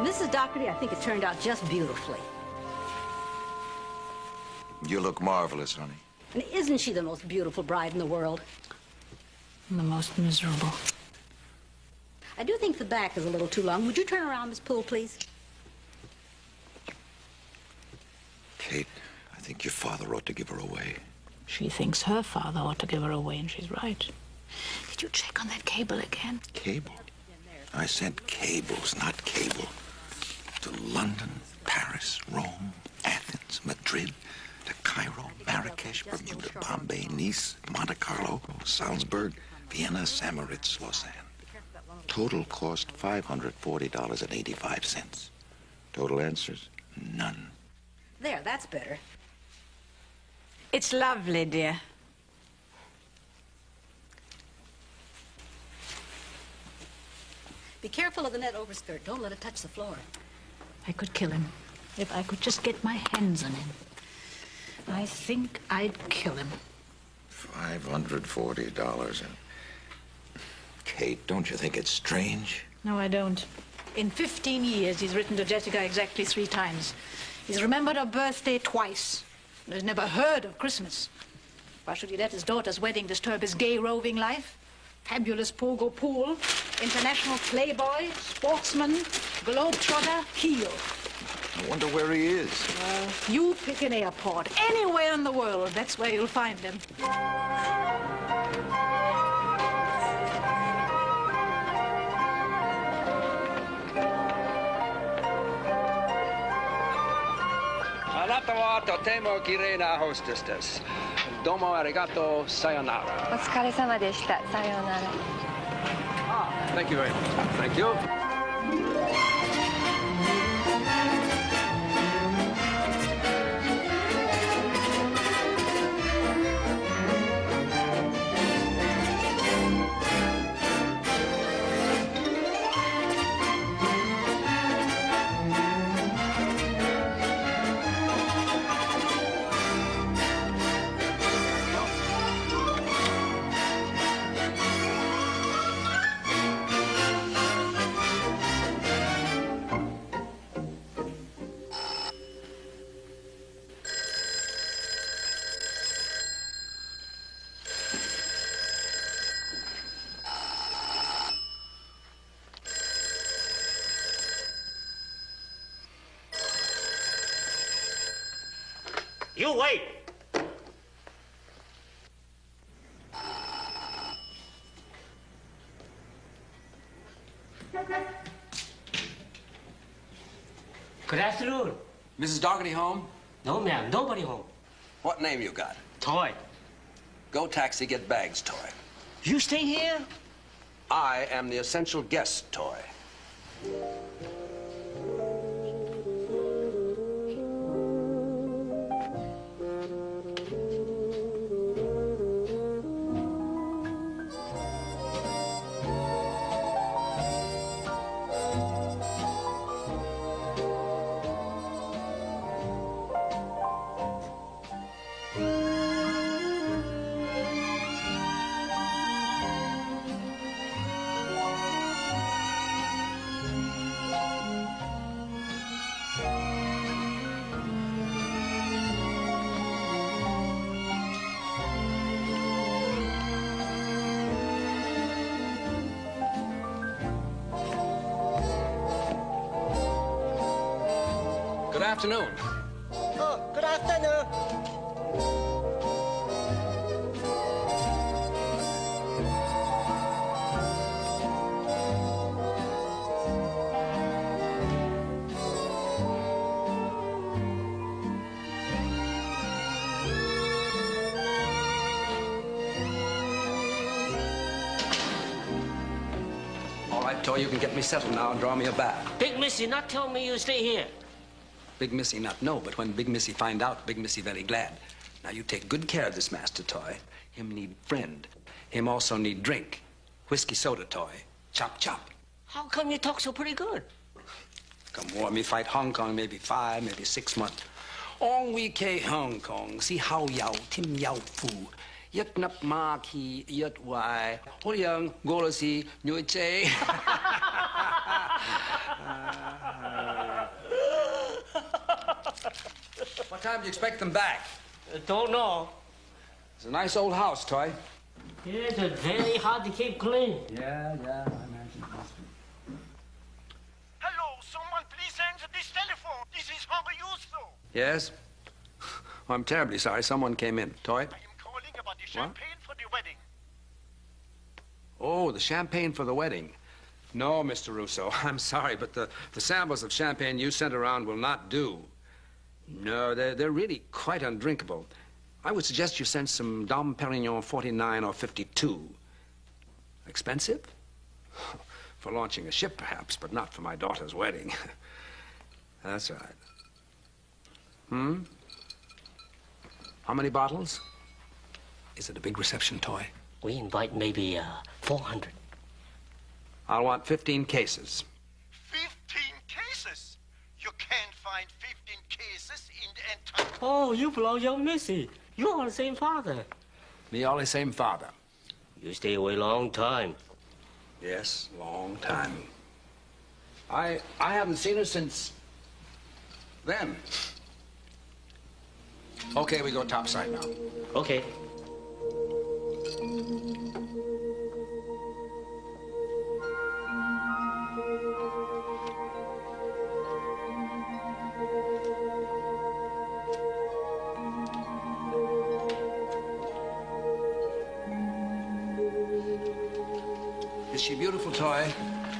Mrs. Doherty, I think it turned out just beautifully. You look marvelous, honey. And isn't she the most beautiful bride in the world? The most miserable. I do think the back is a little too long. Would you turn around, Miss Poole, please? Kate, I think your father ought to give her away. She thinks her father ought to give her away, and she's right. Did you check on that cable again? Cable? I sent cables, not cable. To London, Paris, Rome, Athens, Madrid, to Cairo, Marrakesh, Bermuda, Bombay, Nice, Monte Carlo, Salzburg, Vienna, Samoritz, Lausanne. Total cost $540.85. Total answers, none. There, that's better. It's lovely, dear. Be careful of the net overskirt. Don't let it touch the floor. I could kill him. If I could just get my hands on him. I think I'd kill him. $540. Kate, don't you think it's strange? No, I don't. In 15 years, he's written to Jessica exactly 3 times. He's remembered her birthday twice. And has never heard of Christmas. Why should he let his daughter's wedding disturb his gay, roving life? Fabulous pogo pool, international playboy, sportsman, globetrotter, heel. I wonder where he is. Well, you pick an airport, anywhere in the world, that's where you'll find him. Anatawa totemo kirena hostesses. Domo arigato, sayonara. お疲れ様でした。さようなら。Thank you very much. Thank you. You wait. Good afternoon. Mrs. Doherty home? No, ma'am. Nobody home. What name you got? Toy. Go taxi, get bags, Toy. You stay here? I am the essential guest, Toy. Good afternoon. Oh, good afternoon. All right, Toy, you can get me settled now and draw me a bath. Big Missy not tell me you stay here. Big Missy not know, but when Big Missy find out, Big Missy very glad. Now you take good care of this master, Toy. Him need friend. Him also need drink. Whiskey soda, Toy. Chop, chop. How come you talk so pretty good? Come war me fight Hong Kong maybe 5, maybe 6 months. Ong we ke Hong Kong, si hao yao, tim yao fu. Yet nap ma ki, yet wai. Ho young, go si, new che. What time do you expect them back? Don't know. It's a nice old house, Toy. Yeah, it's very hard to keep clean. Yeah, I imagine it must be. Hello, someone please answer this telephone. This is Henry Uso. Yes? Oh, I'm terribly sorry. Someone came in. Toy? I am calling about the champagne for the wedding. Oh, the champagne for the wedding. No, Mr. Russo, I'm sorry, but the samples of champagne you sent around will not do. No, they're really quite undrinkable. I would suggest you send some Dom Perignon 49 or 52. Expensive? For launching a ship, perhaps, but not for my daughter's wedding. That's right. How many bottles? Is it a big reception, Toy? We invite maybe 400. I'll want 15 cases. 15 cases? You can't find 15 cases in the entire... Oh, you belong young Missy. You are the same father. Me all the same father. You stay away long time. Yes, long time. I haven't seen her since then. Okay, we go topside now. Okay. Is she beautiful, Toy?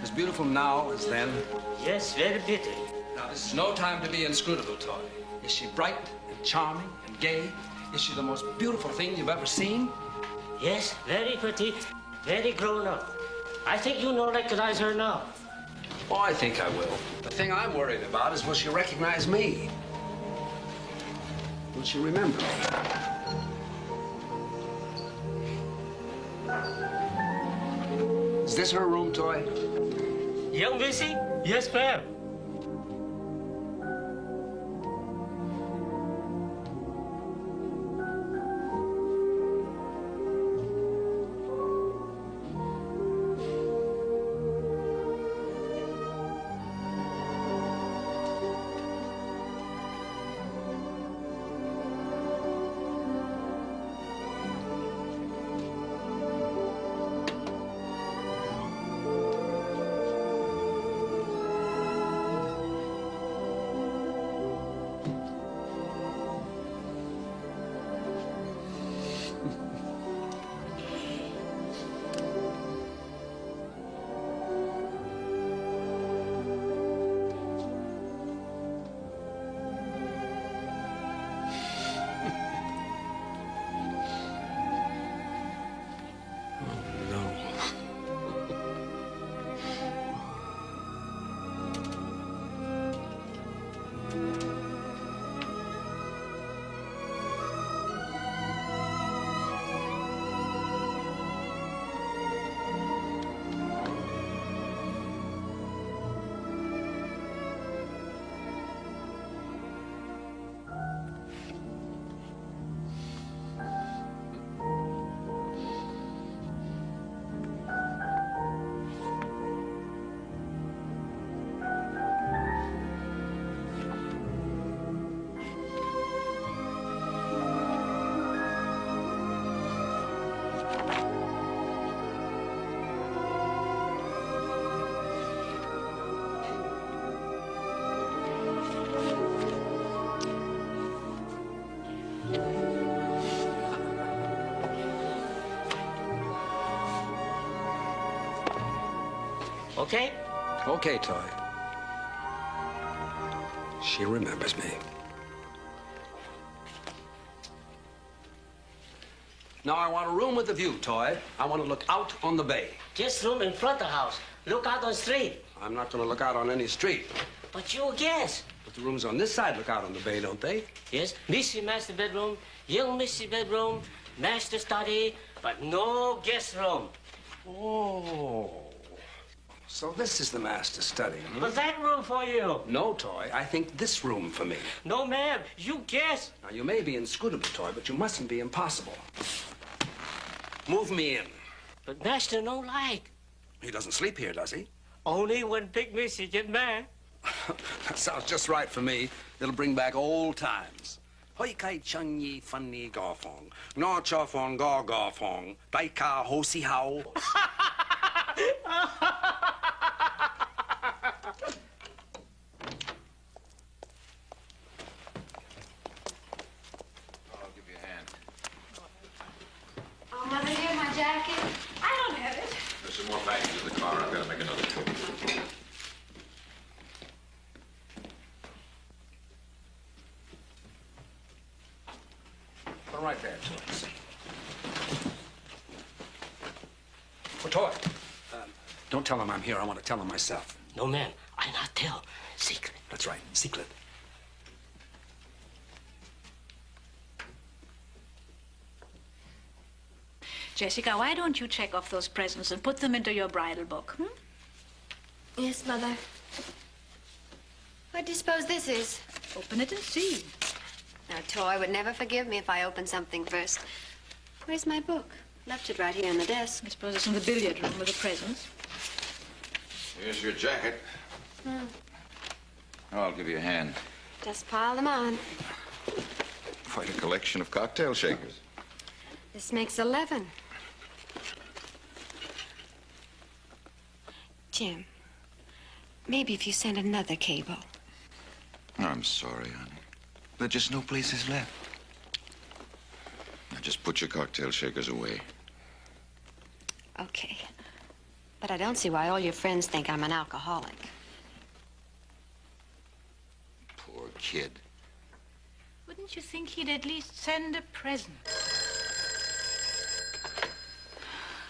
As beautiful now as then? Yes, very pretty. Now, this is no time to be inscrutable, Toy. Is she bright and charming and gay? Is she the most beautiful thing you've ever seen? Yes, very pretty. Very grown up. I think you know recognize her now. Oh, I think I will. The thing I'm worried about is will she recognize me? Will she remember me? Is this her room, Toy? Young Missy? Yes, ma'am. Okay? Okay, Toy. She remembers me. Now, I want a room with a view, Toy. I want to look out on the bay. Just room in front of the house. Look out on the street. I'm not going to look out on any street. But you guess. But the rooms on this side look out on the bay, don't they? Yes, Missy master bedroom, young Missy bedroom, master study, but no guest room. Oh. So this is the master study, hmm? But that room for you. No, Toy. I think this room for me. No, ma'am. You guess. Now, you may be inscrutable, Toy, but you mustn't be impossible. Move me in. But master no like. He doesn't sleep here, does he? Only when Big Missy get mad. That sounds just right for me. It'll bring back old times. Hoi kai chung yi fun ni ga fong. No cha fong ga fong. Dai ka ho si hao. I'll give you a hand. Oh, Mother, here, my jacket. I don't have it. There's some more packages in the car. I've got to make another trip. Put 'em right there, so I can see. Well, Toy, don't tell him I'm here. I want to tell him myself. No, man. I not tell. Secret. That's right, secret. Jessica, why don't you check off those presents and put them into your bridal book? Hmm? Yes, Mother. What do you suppose this is? Open it and see. Now, Toy would never forgive me if I opened something first. Where's my book? Left it right here on the desk. I suppose it's in the billiard room with the presents. Here's your jacket. I'll give you a hand. Just pile them on. Quite a collection of cocktail shakers. This makes 11. Jim, maybe if you send another cable. I'm sorry, honey. There's just no places left. Now just put your cocktail shakers away. Okay. But I don't see why all your friends think I'm an alcoholic. Poor kid. Wouldn't you think he'd at least send a present?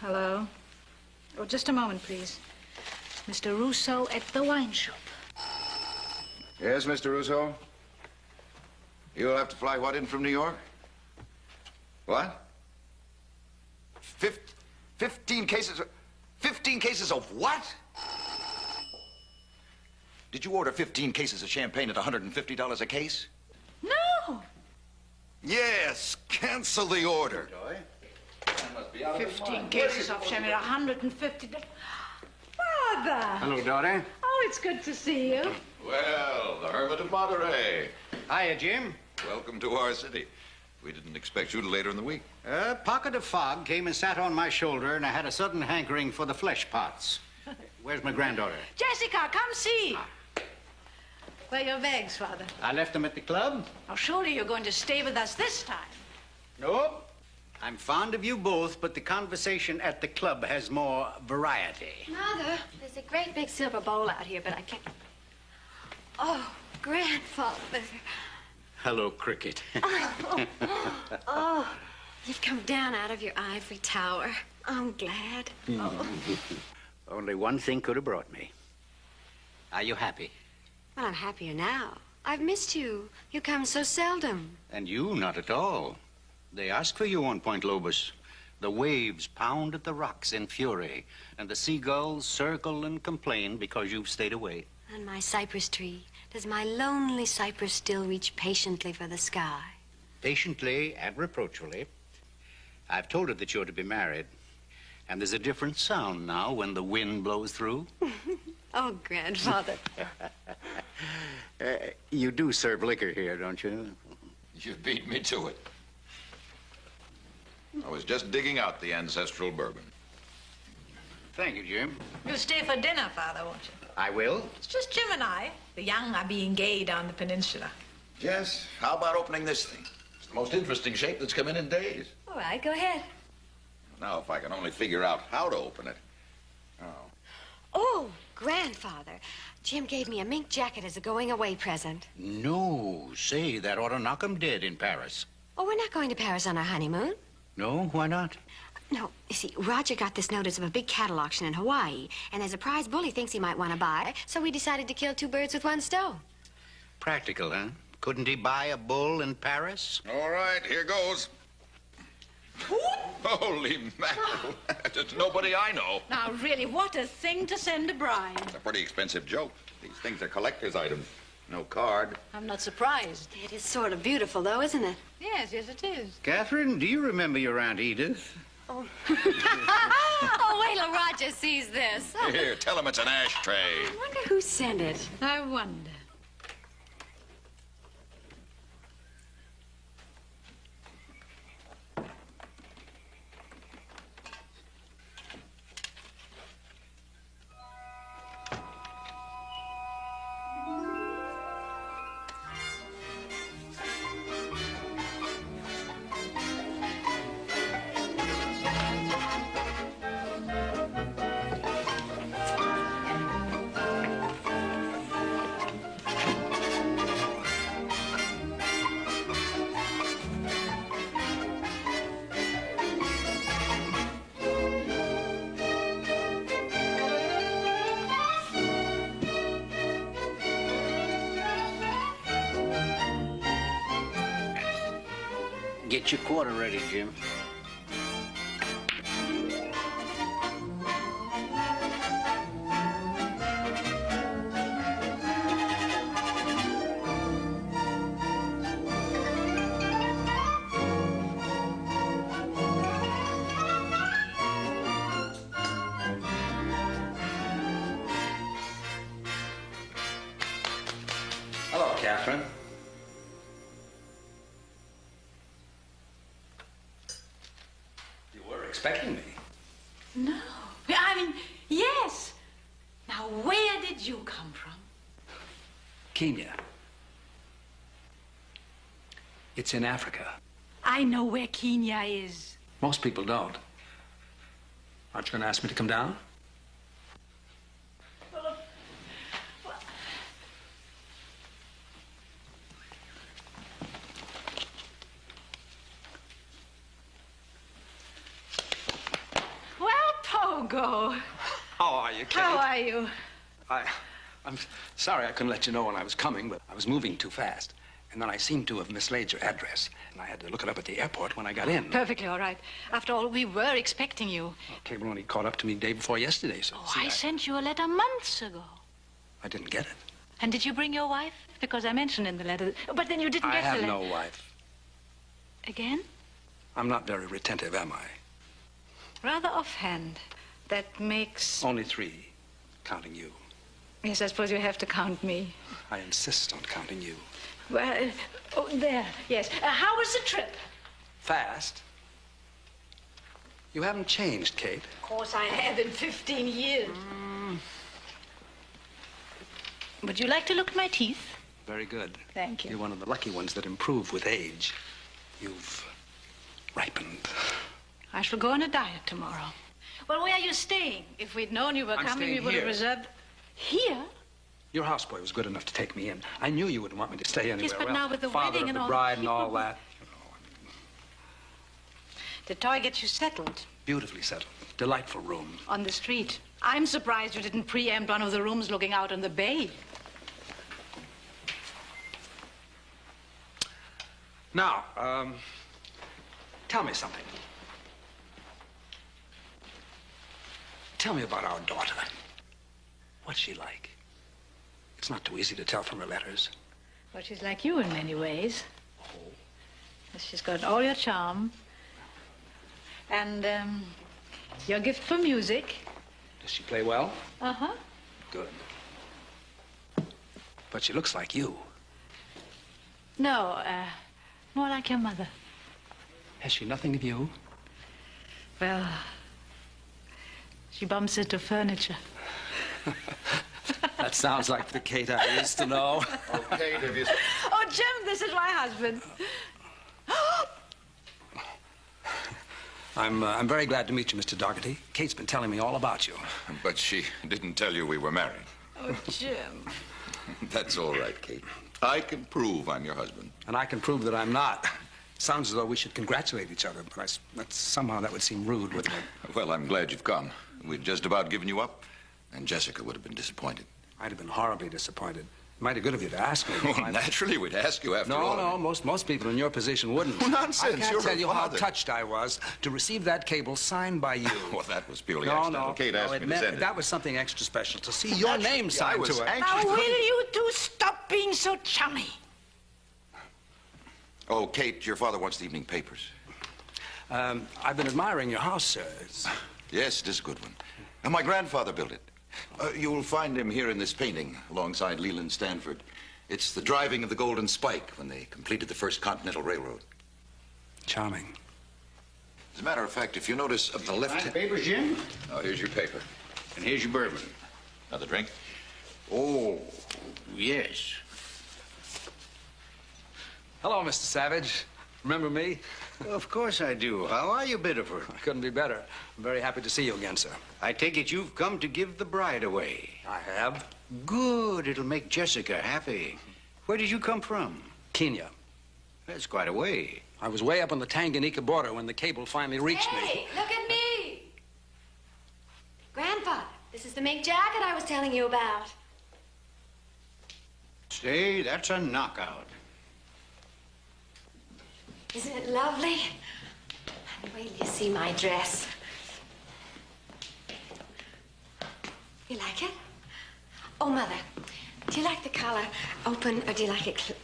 Hello? Oh, just a moment, please. Mr. Russo at the wine shop. Yes, Mr. Russo? You'll have to fly what in from New York? What? 15 cases of... 15 cases of what? Did you order 15 cases of champagne at $150 a case? No! Yes, cancel the order. 15 cases of champagne, $150. Father! Hello, daughter. Oh, it's good to see you. Well, the Hermit of Monterey. Hiya, Jim. Welcome to our city. We didn't expect you till later in the week. A pocket of fog came and sat on my shoulder, and I had a sudden hankering for the flesh pots. Where's my granddaughter? Jessica, come see. Where are your bags, Father? I left them at the club. Oh, surely you're going to stay with us this time. Nope. I'm fond of you both, but the conversation at the club has more variety. Mother, there's a great big silver bowl out here, but I can't... Oh, Grandfather. Hello, Cricket. Oh, you've come down out of your ivory tower. I'm glad. Oh. Only one thing could have brought me. Are you happy? Well, I'm happier now. I've missed you. You come so seldom. And you, not at all. They ask for you on Point Lobos. The waves pound at the rocks in fury, and the seagulls circle and complain because you've stayed away. On my cypress tree, does my lonely cypress still reach patiently for the sky? Patiently and reproachfully. I've told her that you're to be married. And there's a different sound now when the wind blows through. Oh, Grandfather. You do serve liquor here, don't you? You beat me to it. I was just digging out the ancestral bourbon. Thank you, Jim. You'll stay for dinner, Father, won't you? I will. It's just Jim and I. The young are being gay down the peninsula. Yes, how about opening this thing? It's the most interesting shape that's come in days. All right, go ahead. Now, if I can only figure out how to open it. Oh. Oh, Grandfather, Jim gave me a mink jacket as a going-away present. No, say, that ought to knock 'em dead in Paris. Oh, we're not going to Paris on our honeymoon. No, why not? No, you see, Roger got this notice of a big cattle auction in Hawaii, and there's a prize bull he thinks he might want to buy, so we decided to kill two birds with one stone. Practical, huh? Couldn't he buy a bull in Paris? All right, here goes. Holy mackerel. It's nobody I know. Now, really, what a thing to send a bride. It's a pretty expensive joke. These things are collector's items. No card. I'm not surprised. It is sort of beautiful, though, isn't it? Yes, yes, it is. Catherine, do you remember your Aunt Edith? Oh. Oh, wait till Roger sees this. Here, tell him it's an ashtray. I wonder who sent it. I wonder. Get your quarter ready, Jim. Hello, Catherine. You were expecting me. No. I mean, yes. Now, where did you come from? Kenya. It's in Africa. I know where Kenya is. Most people don't. Aren't you going to ask me to come down? Well, Pogo. How are you, Kate? How are you? I'm sorry I couldn't let you know when I was coming, but I was moving too fast. And then I seemed to have mislaid your address. And I had to look it up at the airport when I got in. Perfectly all right. After all, we were expecting you. Well, cable only caught up to me day before yesterday, so... Oh, I sent you a letter months ago. I didn't get it. And did you bring your wife? Because I mentioned in the letter... But then you didn't I get the have letter. no wife. Again? I'm not very retentive, am I? Rather offhand. That makes... Only 3, counting you. Yes, I suppose you have to count me. I insist on counting you. Well, oh, there, yes. How was the trip? Fast? You haven't changed, Kate. Of course I have in 15 years. Would you like to look at my teeth? Very good. Thank you. You're one of the lucky ones that improve with age. You've ripened. I shall go on a diet tomorrow. Well, where are you staying? If we'd known you were I'm coming, we staying would have here. reserved... Here? Your houseboy was good enough to take me in. I knew you wouldn't want me to stay anywhere. Yes, but Well, now with the father wedding of and the all... bride and all that. You know, Did Toy get you settled beautifully settled. Delightful room. on the street? I'm surprised you didn't preempt one of the rooms looking out on the bay. Now, tell me something. Tell me about our daughter. What's she like? It's not too easy to tell from her letters. Well, she's like you in many ways. She's got all your charm. And, your gift for music. Does she play well? Uh-huh. Good. But she looks like you. No, more like your mother. Has she nothing of you? Well, she bumps into furniture. That sounds like the Kate I used to know. Okay, have you... Oh, Jim, this is my husband. I'm very glad to meet you, Mr. Dougherty. Kate's been telling me all about you. But she didn't tell you we were married. Oh, Jim. That's all right, Kate. I can prove I'm your husband. And I can prove that I'm not. Sounds as though we should congratulate each other, but somehow that would seem rude, wouldn't it? Well, I'm glad you've come. We'd just about given you up, and Jessica would have been disappointed. I'd have been horribly disappointed. Mighty good of you to ask me. Well, naturally, we'd ask you after all. No, most people in your position wouldn't. Well, nonsense. I can't You're tell her you how father. touched I was to receive that cable signed by you. Well, that was purely No, accidental. no. Kate asked it me to meant, send it. that was something extra special, to see your name I signed was to it. anxious. Now, will you two stop being so chummy? Oh, Kate, your father wants the evening papers. I've been admiring your house, sir. Yes, it is a good one. And my grandfather built it. You'll find him here in this painting alongside Leland Stanford. It's the driving of the Golden Spike when they completed the first Continental Railroad. Charming. As a matter of fact, if you notice up the left... Papers, Jim? Oh, here's your paper. And here's your bourbon. Another drink? Oh, yes. Hello, Mr. Savage. Remember me? Of course I do. How are you, Biddeford? I couldn't be better. I'm very happy to see you again, sir. I take it you've come to give the bride away. I have. Good. It'll make Jessica happy. Where did you come from? Kenya. That's quite a way. I was way up on the Tanganyika border when the cable finally reached me. Hey, look at me. Grandfather, this is the mink jacket I was telling you about. Say, that's a knockout. Isn't it lovely? Wait till you see my dress. You like it? Oh, Mother, do you like the collar open or do you like it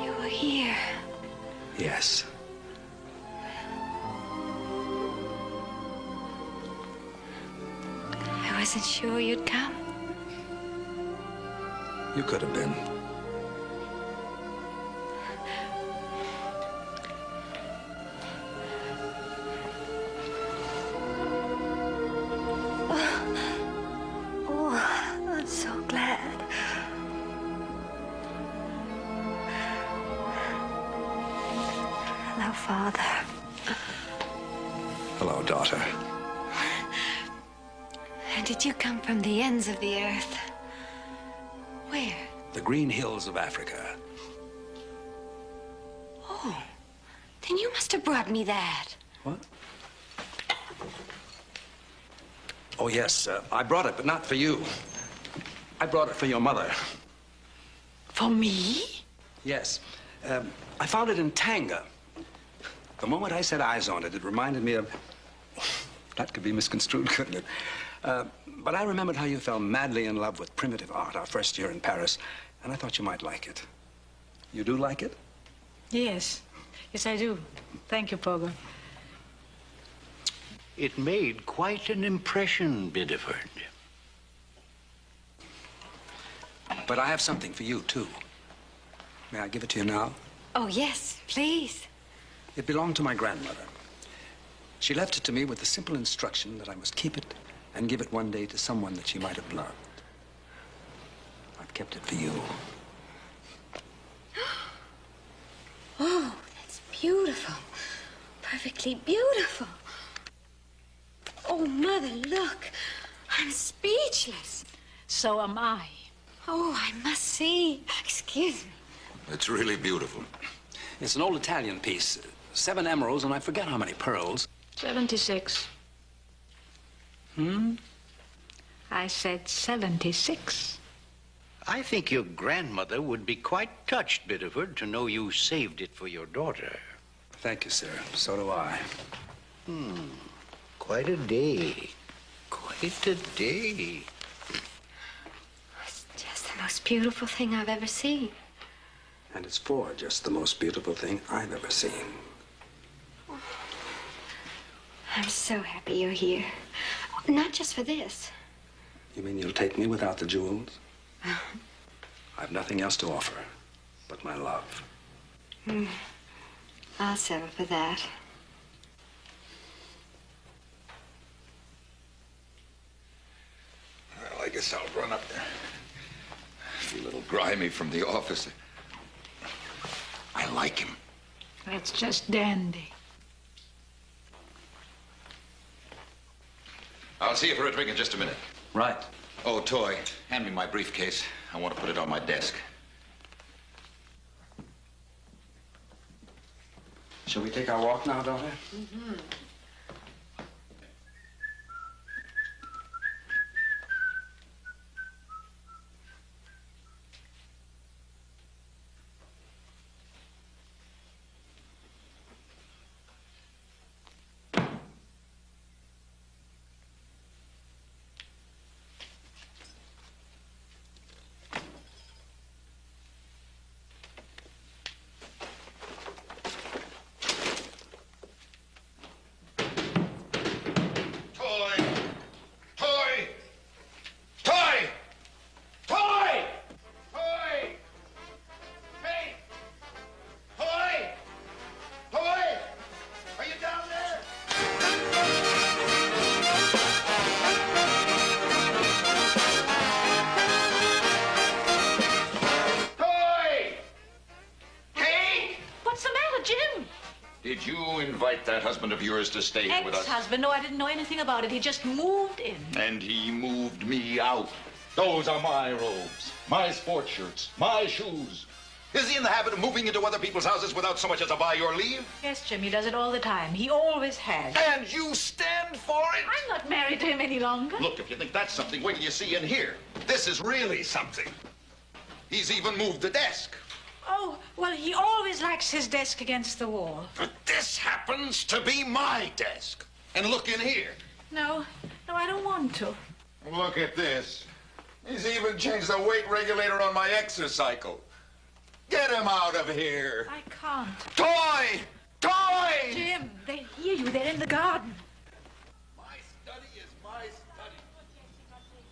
You were here. Yes. I wasn't sure you'd come. You could have been. Oh, I'm so glad. Hello, Father. Hello, daughter. Did you come from the ends of the earth? Where? The green hills of Africa. Oh, then you must have brought me that. What? Oh, yes, I brought it, but not for you. I brought it for your mother. For me? Yes. I found it in Tanga. The moment I set eyes on it, it reminded me of... That could be misconstrued, couldn't it? But I remembered how you fell madly in love with primitive art our first year in Paris, and I thought you might like it. You do like it? Yes. Yes, I do. Thank you, Pogo. It made quite an impression, Bideford. But I have something for you, too. May I give it to you now? Oh, yes, please. It belonged to my grandmother. She left it to me with the simple instruction that I must keep it and give it one day to someone that she might have loved. I've kept it for you. Oh, that's beautiful. Perfectly beautiful. Oh, Mother, look. I'm speechless. So am I. Oh, I must see. Excuse me. It's really beautiful. It's an old Italian piece. 7 emeralds, and I forget how many pearls. 76. I said 76. I think your grandmother would be quite touched, Bideford, to know you saved it for your daughter. Thank you, sir. So do I. Quite a day. Quite a day. It's just the most beautiful thing I've ever seen. And it's for just the most beautiful thing I've ever seen. I'm so happy you're here. Not just for this. You mean you'll take me without the jewels? I've nothing else to offer but my love. I'll settle for that. Well, I guess I'll run up there. Feel a little grimy from the office. I like him. That's just dandy. I'll see you for a drink in just a minute. Right. Oh, Toy, hand me my briefcase. I want to put it on my desk. Shall we take our walk now, daughter? Did you invite that husband of yours to stay here with us? Ex-husband? No, I didn't know anything about it. He just moved in. And he moved me out. Those are my robes, my sports shirts, my shoes. Is he in the habit of moving into other people's houses without so much as a by your leave? Yes, Jim, he does it all the time. He always has. And you stand for it? I'm not married to him any longer. Look, if you think that's something, wait till you see in here. This is really something. He's even moved the desk. Oh, well, he always likes his desk against the wall. But this happens to be my desk. And look in here. No, I don't want to. Look at this. He's even changed the weight regulator on my exercycle. Get him out of here. I can't. Toy! Toy! Jim, they hear you. They're in the garden. My study is my study.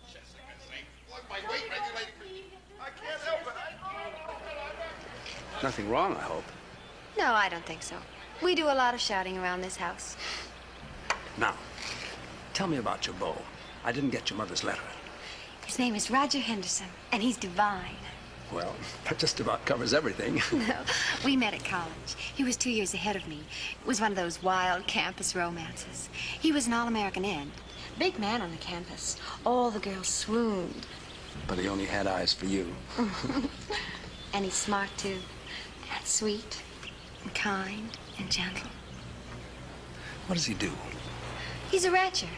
Jessica, sake. Look, my weight regulator. I can't help it. Nothing wrong, I hope. No, I don't think so. We do a lot of shouting around this house. Now, tell me about your beau. I didn't get your mother's letter. His name is Roger Henderson, and he's divine. Well, that just about covers everything. No, we met at college. He was 2 years ahead of me. It was one of those wild campus romances. He was an all-American end. Big man on the campus. All the girls swooned. But he only had eyes for you. And he's smart, too. And sweet, and kind, and gentle. What does he do? He's a rancher.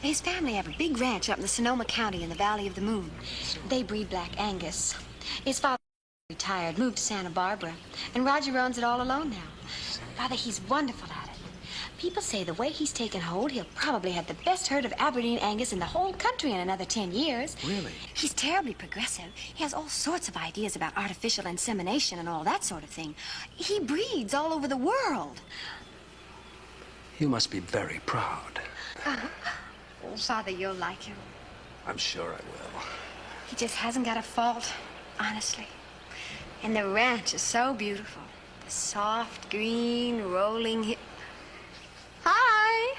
His family have a big ranch up in the Sonoma County in the Valley of the Moon. They breed Black Angus. His father retired, moved to Santa Barbara, and Roger owns it all alone now. Father, he's wonderful at it. People say the way he's taken hold, he'll probably have the best herd of Aberdeen Angus in the whole country in another 10 years. Really? He's terribly progressive. He has all sorts of ideas about artificial insemination and all that sort of thing. He breeds all over the world. You must be very proud. Oh, Father, you'll like him. I'm sure I will. He just hasn't got a fault, honestly. And the ranch is so beautiful. The soft, green, rolling... Hi!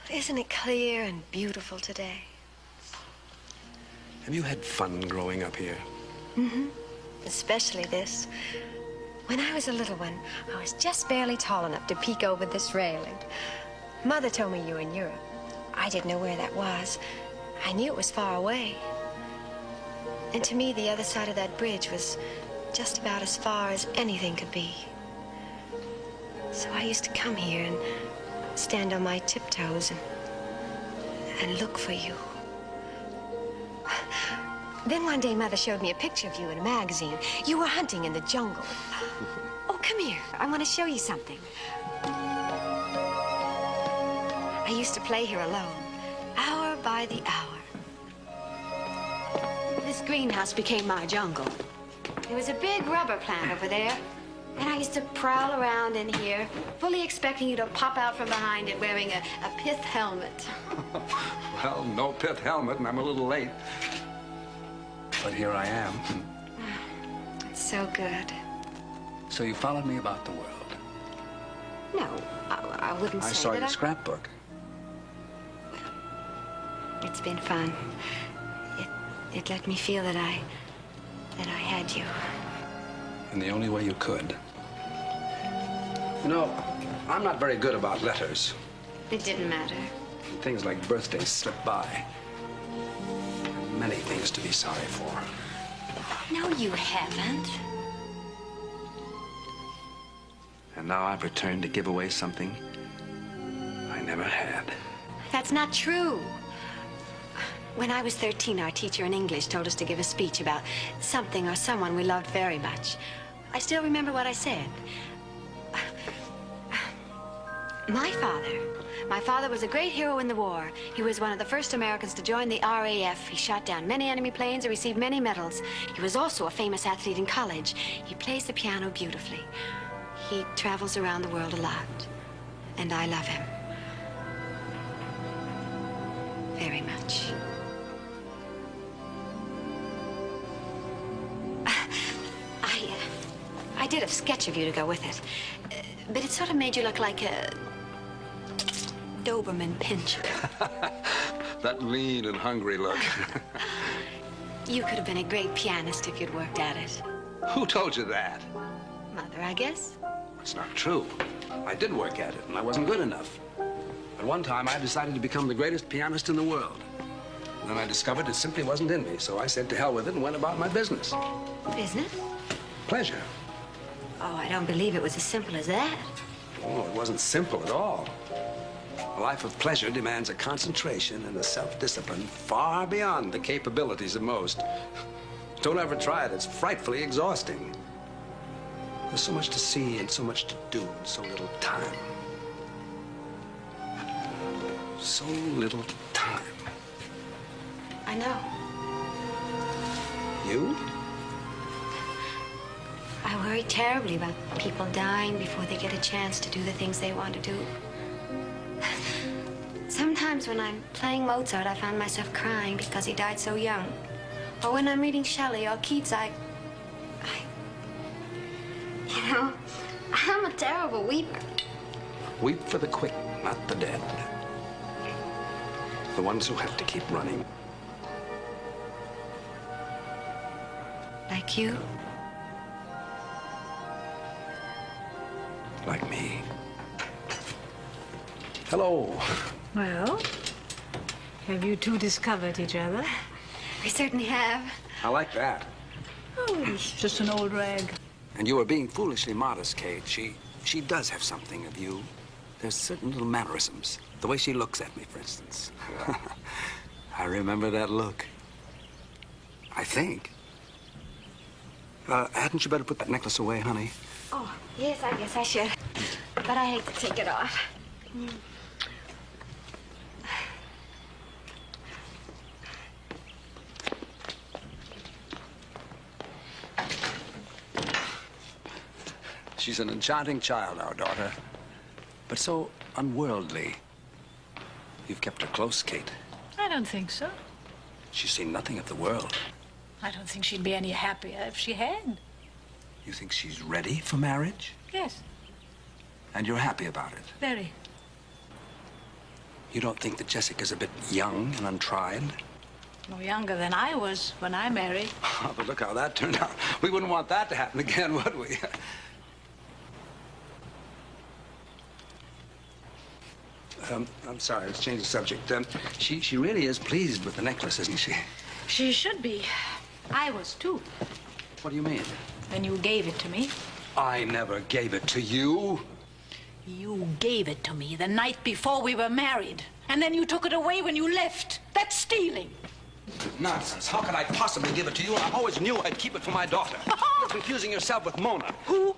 Isn't it clear and beautiful today? Have you had fun growing up here? Mm-hmm. Especially this. When I was a little one, I was just barely tall enough to peek over this railing. Mother told me you were in Europe. I didn't know where that was. I knew it was far away. And to me, the other side of that bridge was just about as far as anything could be. So I used to come here and stand on my tiptoes and look for you. Then one day, Mother showed me a picture of you in a magazine. You were hunting in the jungle. Oh, come here. I want to show you something. I used to play here alone, hour by the hour. This greenhouse became my jungle. There was a big rubber plant over there. And I used to prowl around in here, fully expecting you to pop out from behind it wearing a pith helmet. Well, no pith helmet, and I'm a little late. But here I am. It's so good. So you followed me about the world. No, I wouldn't say I saw that. your scrapbook. It's been fun. It let me feel that I had you. In the only way you could. You know, I'm not very good about letters. It didn't matter. Things like birthdays slip by. Many things to be sorry for. No, you haven't. And now I've returned to give away something I never had. That's not true. When I was 13, our teacher in English told us to give a speech about something or someone we loved very much. I still remember what I said. My father was a great hero in the war. He was one of the first Americans to join the RAF. He shot down many enemy planes and received many medals. He was also a famous athlete in college. He plays the piano beautifully. He travels around the world a lot. And I love him. Very much. I did a sketch of you to go with it. But it sort of made you look like a Doberman pincher. That lean and hungry look. You could have been a great pianist if you'd worked at it. Who told you that? Mother, I guess. It's not true. I did work at it, and I wasn't good enough. At one time, I decided to become the greatest pianist in the world. And then I discovered it simply wasn't in me, so I said to hell with it and went about my business. Business? Pleasure. Oh, I don't believe it was as simple as that. Oh, it wasn't simple at all. A life of pleasure demands a concentration and a self-discipline far beyond the capabilities of most. Don't ever try it. It's frightfully exhausting. There's so much to see and so much to do in so little time. So little time. I know. You? I worry terribly about people dying before they get a chance to do the things they want to do. Sometimes when I'm playing Mozart, I find myself crying because he died so young. Or when I'm reading Shelley or Keats, you know, I'm a terrible weeper. Weep for the quick, not the dead. The ones who have to keep running. Like you? Like me. Hello. Well, have you two discovered each other? We certainly have. I like that. Oh, it's just an old rag. And you are being foolishly modest, Kate. She does have something of you. There's certain little mannerisms. The way she looks at me, for instance. I remember that look. I think. Hadn't you better put that necklace away, honey? Oh, yes, I guess I should. But I hate to take it off. She's an enchanting child, our daughter, but so unworldly. You've kept her close, Kate. I don't think so. She's seen nothing of the world. I don't think she'd be any happier if she had. You think she's ready for marriage? Yes, And you're happy about it? very. You don't think that Jessica's a bit young and untried? No younger than I was when I married. Oh, but look how that turned out. We wouldn't want that to happen again, would we? I'm sorry, let's change the subject. She really is pleased with the necklace, isn't she? She should be. I was, too, What do you mean? when you gave it to me. I never gave it to you. You gave it to me the night before we were married. And then you took it away when you left. That's stealing. Nonsense. How could I possibly give it to you? I always knew I'd keep it for my daughter. You're confusing yourself with Mona. Who?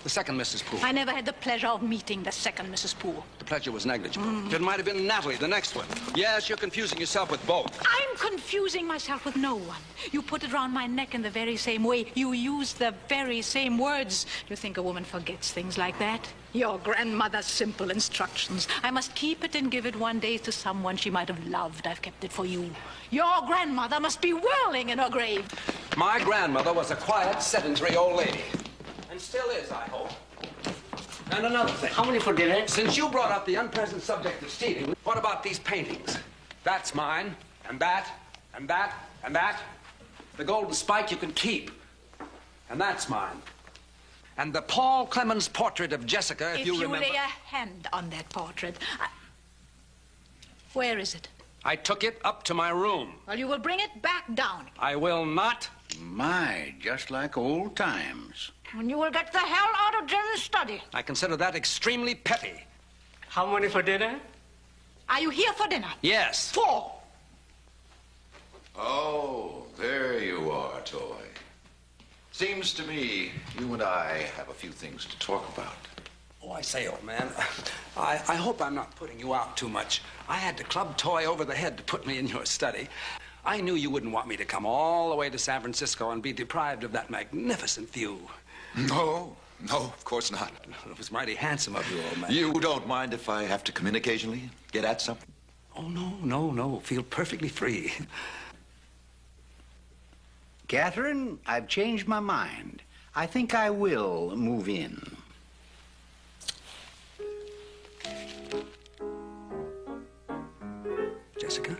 The second Mrs. Poole. I never had the pleasure of meeting the second Mrs. Poole. The pleasure was negligible. It might have been Natalie, the next one. Yes, you're confusing yourself with both. I'm confusing myself with no one. You put it around my neck in the very same way. You use the very same words. Do you think a woman forgets things like that? Your grandmother's simple instructions. I must keep it and give it one day to someone she might have loved. I've kept it for you. Your grandmother must be whirling in her grave. My grandmother was a quiet, sedentary old lady. And still is, I hope. And another thing. How many for dinner? Since you brought up the unpleasant subject of stealing, what about these paintings? That's mine, and that, and that, and that. The golden spike you can keep. And that's mine. And the Paul Clemens portrait of Jessica, if you remember. lay a hand on that portrait. Where is it? I took it up to my room. Well, you will bring it back down. I will not. My, just like old times. And you will get the hell out of Jen's study. I consider that extremely petty. How many for dinner? Are you here for dinner? Yes. 4. Oh, there you are, Toy. Seems to me you and I have a few things to talk about. Oh, I say, old man, I hope I'm not putting you out too much. I had to club Toy over the head to put me in your study. I knew you wouldn't want me to come all the way to San Francisco and be deprived of that magnificent view. No, of course not. It was mighty handsome of you, old man. You don't mind if I have to come in occasionally? Get at something? Oh, no. Feel perfectly free. Catherine, I've changed my mind. I think I will move in. Jessica?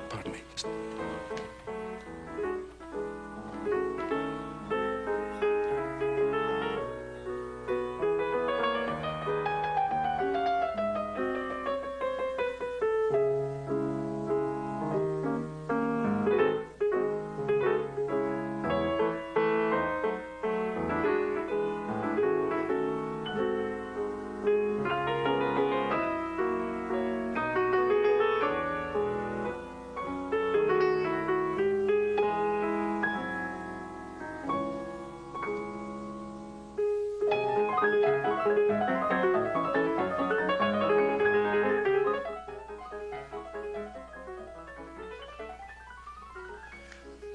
Pardon me.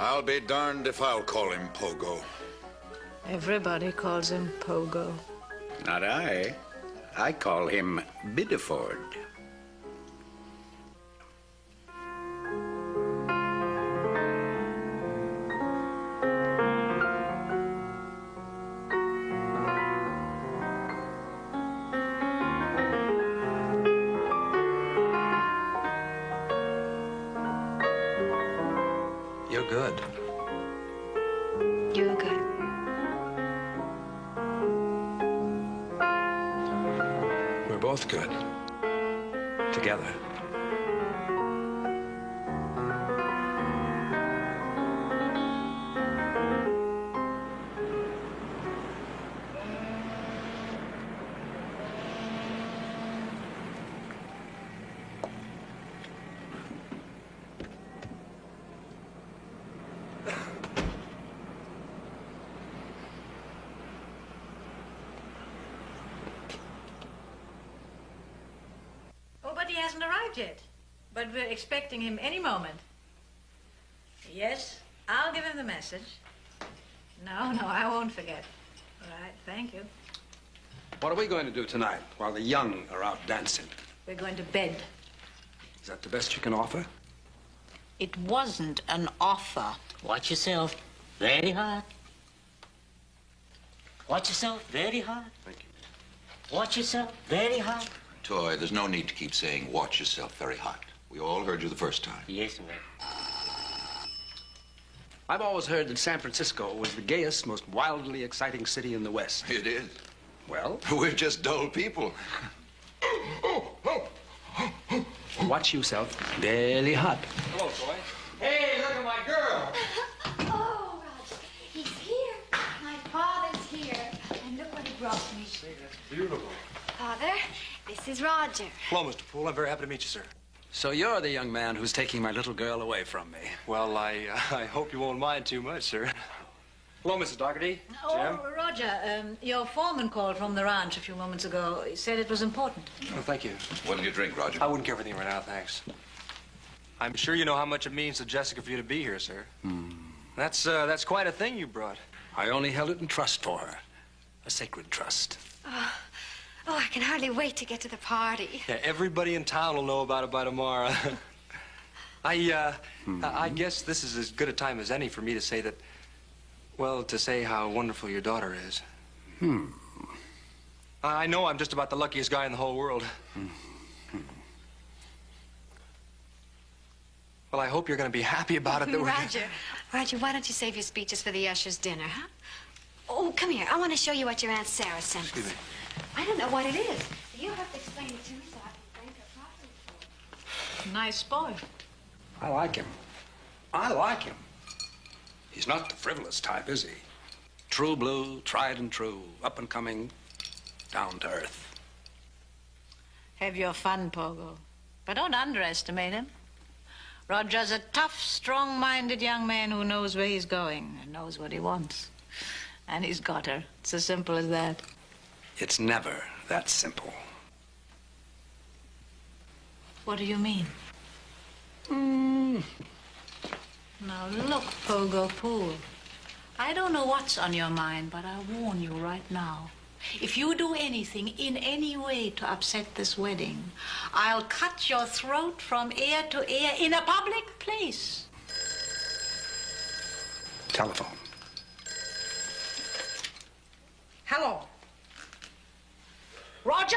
I'll be darned if I'll call him Pogo. Everybody calls him Pogo. Not I. I call him Biddeford. You're good. You're good. We're both good. Together. Oh, but he hasn't arrived yet. But we're expecting him any moment. Yes, I'll give him the message. No, I won't forget. All right, thank you. What are we going to do tonight while the young are out dancing? We're going to bed. Is that the best you can offer? It wasn't an offer. Watch yourself. Very hard. Watch yourself. Very hard. Thank you. Watch yourself. Very hard. Toy, there's no need to keep saying, watch yourself very hot. We all heard you the first time. Yes, ma'am. I've always heard that San Francisco was the gayest, most wildly exciting city in the West. It is. Well, We're just dull people. watch yourself. Very hot. Hello, Toy. Hey, look at my girl. Oh, Roger, he's here. My father's here. And look what he brought me. Say, that's beautiful. Father, this is Roger. Hello, Mr. Poole. I'm very happy to meet you, sir. So you're the young man who's taking my little girl away from me. Well, I hope you won't mind too much, sir. Hello, Mrs. Dougherty. Jim. Oh, Roger, your foreman called from the ranch a few moments ago. He said it was important. Oh, thank you. What'll you drink, Roger? I wouldn't care for anything right now, thanks. I'm sure you know how much it means to Jessica for you to be here, sir. That's quite a thing you brought. I only held it in trust for her. A sacred trust. Oh, I can hardly wait to get to the party. Yeah, everybody in town will know about it by tomorrow. I guess this is as good a time as any for me to say that, well, to say how wonderful your daughter is. I know I'm just about the luckiest guy in the whole world. Well, I hope you're going to be happy about it. That Roger, why don't you save your speeches for the usher's dinner, huh? Oh, come here. I want to show you what your Aunt Sarah sent us. Excuse me. I don't know what it is. You'll have to explain it to me so I can thank her properly. Nice boy. I like him. I like him. He's not the frivolous type, is he? True blue, tried and true, up and coming, down to earth. Have your fun, Pogo. But don't underestimate him. Roger's a tough, strong-minded young man who knows where he's going and knows what he wants. And he's got her. It's as simple as that. It's never that simple. What do you mean? Now, look, Pogo Pool. I don't know what's on your mind, but I warn you right now. If you do anything in any way to upset this wedding, I'll cut your throat from ear to ear in a public place. Telephone. Hello. Roger?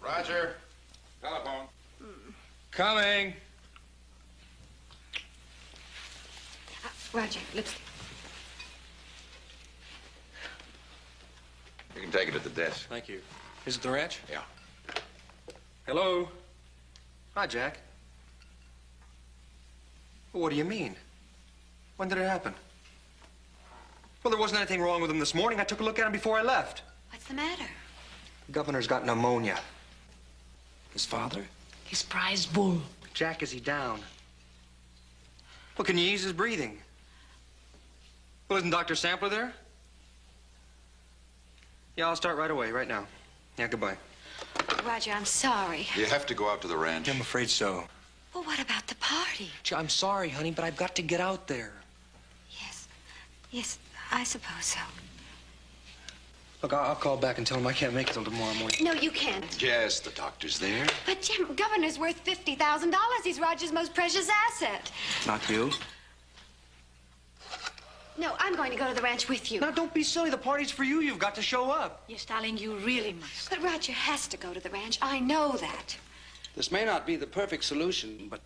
Roger. Telephone. Coming. Roger, lipstick. You can take it at the desk. Thank you. Is it the ranch? Yeah. Hello? Hi, Jack. Well, what do you mean? When did it happen? Well, there wasn't anything wrong with him this morning. I took a look at him before I left. What's the matter? The governor's got pneumonia. His father? His prize bull. Jack, is he down? Well, can you ease his breathing? Well, isn't Dr. Sampler there? Yeah, I'll start right away, right now. Yeah, goodbye. Roger, I'm sorry. You have to go out to the ranch. I'm afraid so. Well, what about the party? Gee, I'm sorry, honey, but I've got to get out there. Yes, I suppose so. Look, I'll call back and tell him I can't make it till tomorrow morning. No, you can't. Yes, the doctor's there. But, Jim, Governor's worth $50,000. He's Roger's most precious asset. Not you. No, I'm going to go to the ranch with you. Now, don't be silly. The party's for you. You've got to show up. Yes, darling, you really must. But Roger has to go to the ranch. I know that. This may not be the perfect solution, but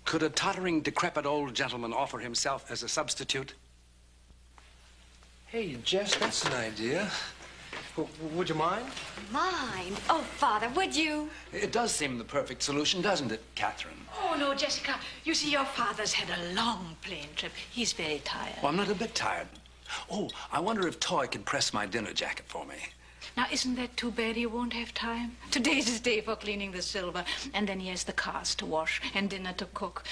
could a tottering, decrepit old gentleman offer himself as a substitute? Hey, Jess, that's an idea. Would you mind? Mind? Oh, Father, would you? It does seem the perfect solution, doesn't it, Catherine? Oh, no, Jessica. You see, your father's had a long plane trip. He's very tired. Well, I'm not a bit tired. Oh, I wonder if Toy can press my dinner jacket for me. Now, isn't that too bad he won't have time? Today's his day for cleaning the silver, and then he has the cars to wash and dinner to cook.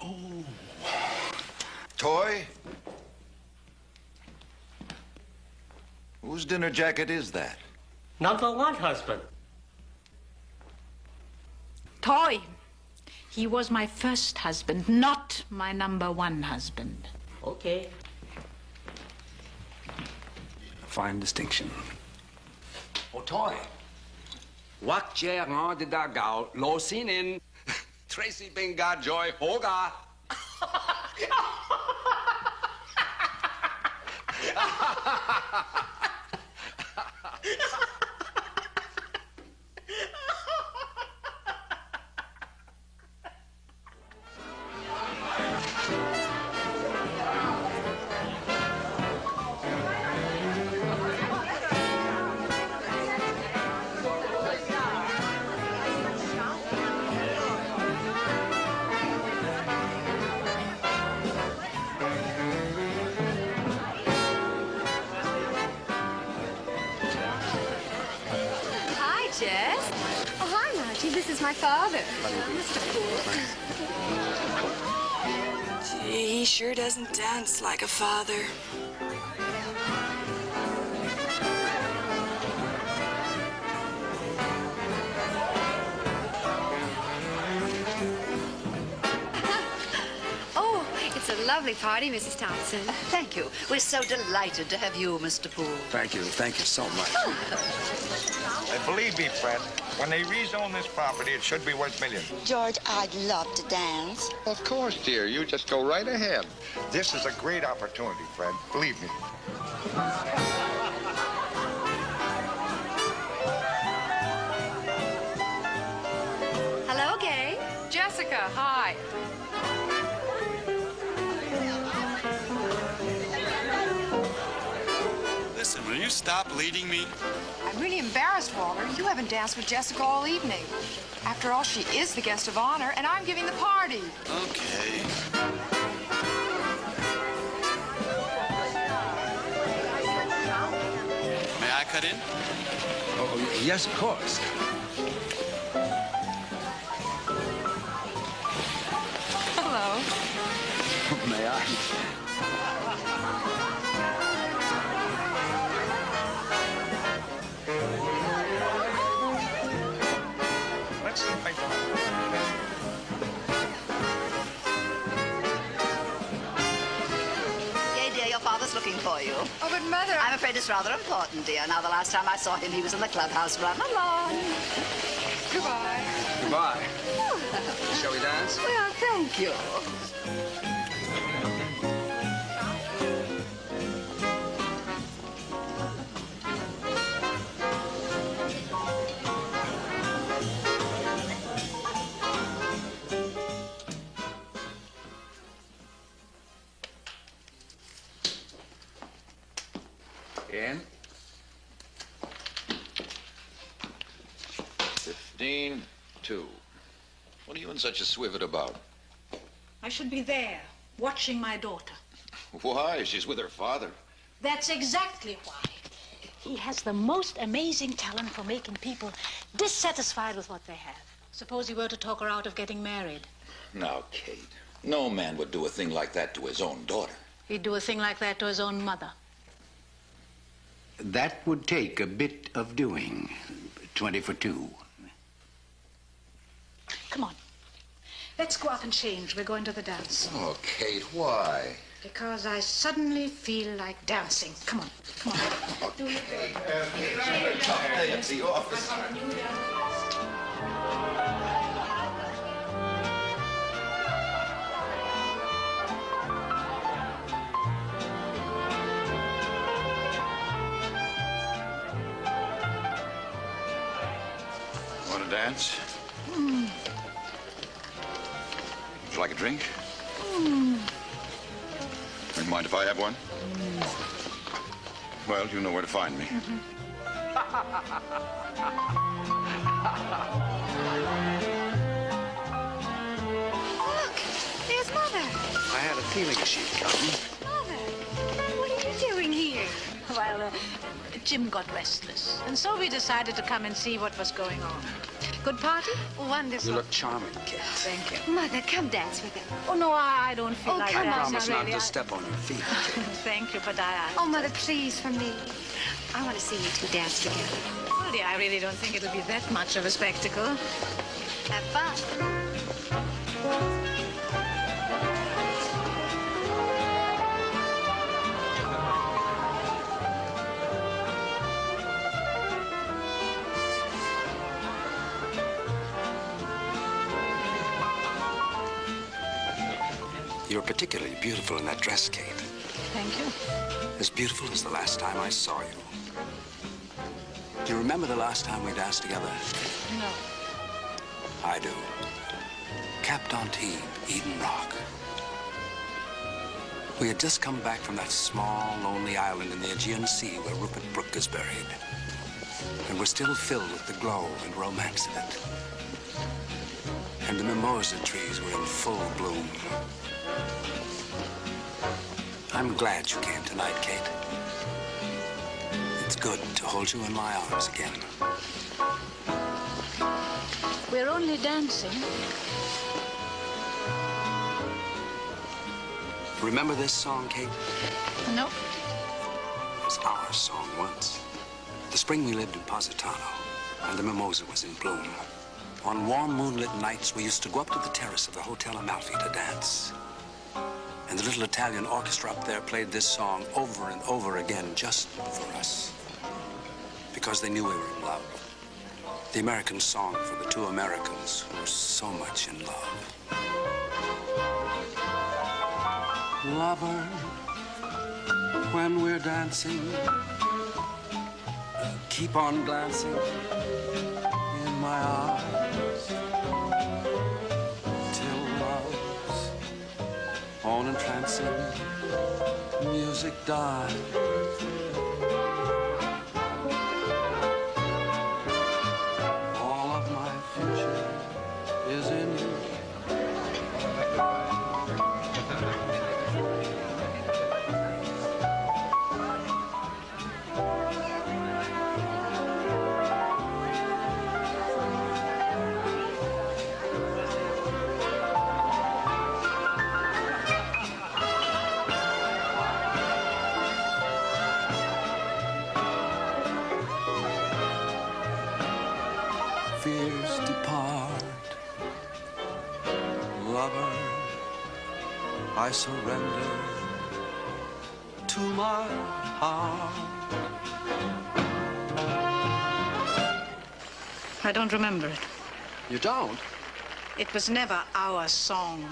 Oh. Toy? Whose dinner jacket is that? Number one husband. Toy. He was my first husband, not my number one husband. Okay. Fine distinction. Oh, Toy. Wak che ngon de da gao lo sin in Tracy Binga Joy Hoga. Hi, Jess. Oh, hi, Margie. This is my father. Mr. Poole. Gee, he sure doesn't dance like a father. Oh, it's a lovely party, Mrs. Thompson. Thank you. We're so delighted to have you, Mr. Poole. Thank you so much. Believe me, Fred, when they rezone this property, it should be worth millions. George, I'd love to dance. Of course, dear. You just go right ahead. This is a great opportunity, Fred. Believe me. Hello, Gay. Jessica, hi. Listen, will you stop leading me? I'm really embarrassed, Walter. You haven't danced with Jessica all evening. After all, she is the guest of honor, and I'm giving the party. Okay. May I cut in? Oh, yes, of course. Hello. May I? Let's think. Yay, dear, your father's looking for you. Oh, but Mother... I'm afraid it's rather important, dear. Now, the last time I saw him, he was in the clubhouse. Run along. Goodbye. Goodbye. Shall we dance? Well, thank you. In. 15-2. What are you in such a swivet about? I should be there, watching my daughter. Why? She's with her father. That's exactly why. He has the most amazing talent for making people dissatisfied with what they have. Suppose he were to talk her out of getting married. Now, Kate, no man would do a thing like that to his own daughter. He'd do a thing like that to his own mother. That would take a bit of doing. 20 for 2. Come on. Let's go out and change. We're going to the dance. Oh, Kate, why? Because I suddenly feel like dancing. Come on. Come on. Okay. A tough day at the office. Want to dance? Would you like a drink? Don't mind if I have one? Well, you know where to find me. Look, there's Mother. I had a feeling she'd come. Mother, what are you doing here? Well, Jim got restless, and so we decided to come and see what was going on. Good party? Wonderful. You look charming, Kate. Thank you. Mother, come dance with him. Oh, no, I don't feel like come that. on. Promise not really. to step on your feet, Kate. Thank you, but I... Oh, Mother, please, for me. I want to see you two dance together. Well, dear, I really don't think it'll be that much of a spectacle. Have fun. You're particularly beautiful in that dress, Kate. Thank you. As beautiful as the last time I saw you. Do you remember the last time we danced together? No. I do. Cap d'Antibes, Eden Rock. We had just come back from that small, lonely island in the Aegean Sea where Rupert Brooke is buried. And we're still filled with the glow and romance of it. And the mimosa trees were in full bloom. I'm glad you came tonight, Kate. It's good to hold you in my arms again. We're only dancing. Remember this song, Kate? No. It was our song once. The spring we lived in Positano, and the mimosa was in bloom. On warm moonlit nights, we used to go up to the terrace of the Hotel Amalfi to dance. And the little Italian orchestra up there played this song over and over again just for us. Because they knew we were in love. The American song for the two Americans who were so much in love. Lover, when we're dancing, keep on glancing in my eyes till love's own entrancing music dies. All of my future is in you. Fears depart, lover, I surrender to my heart. I don't remember it. You don't? It was never our song.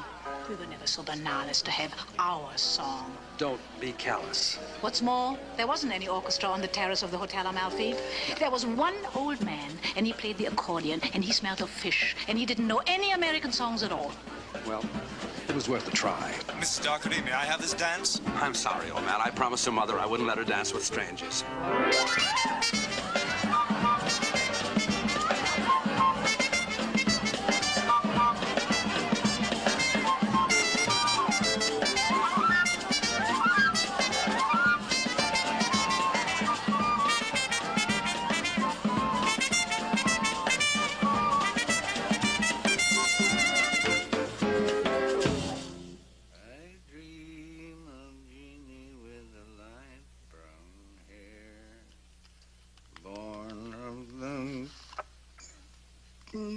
We were never so banal as to have our song. Don't be callous. What's more, there wasn't any orchestra on the terrace of the Hotel Amalfi. There was one old man, and he played the accordion, and he smelled of fish, and he didn't know any American songs at all. Well, it was worth a try. Mrs. Doherty, may I have this dance? I'm sorry, old man. I promised her mother I wouldn't let her dance with strangers.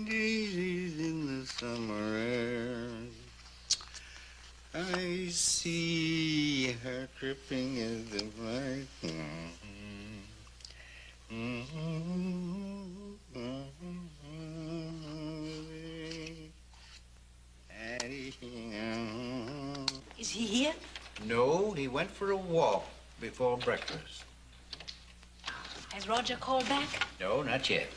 Daisies in the summer air. I see her tripping as the light. Is he here? No, he went for a walk before breakfast. Has Roger called back? No, not yet.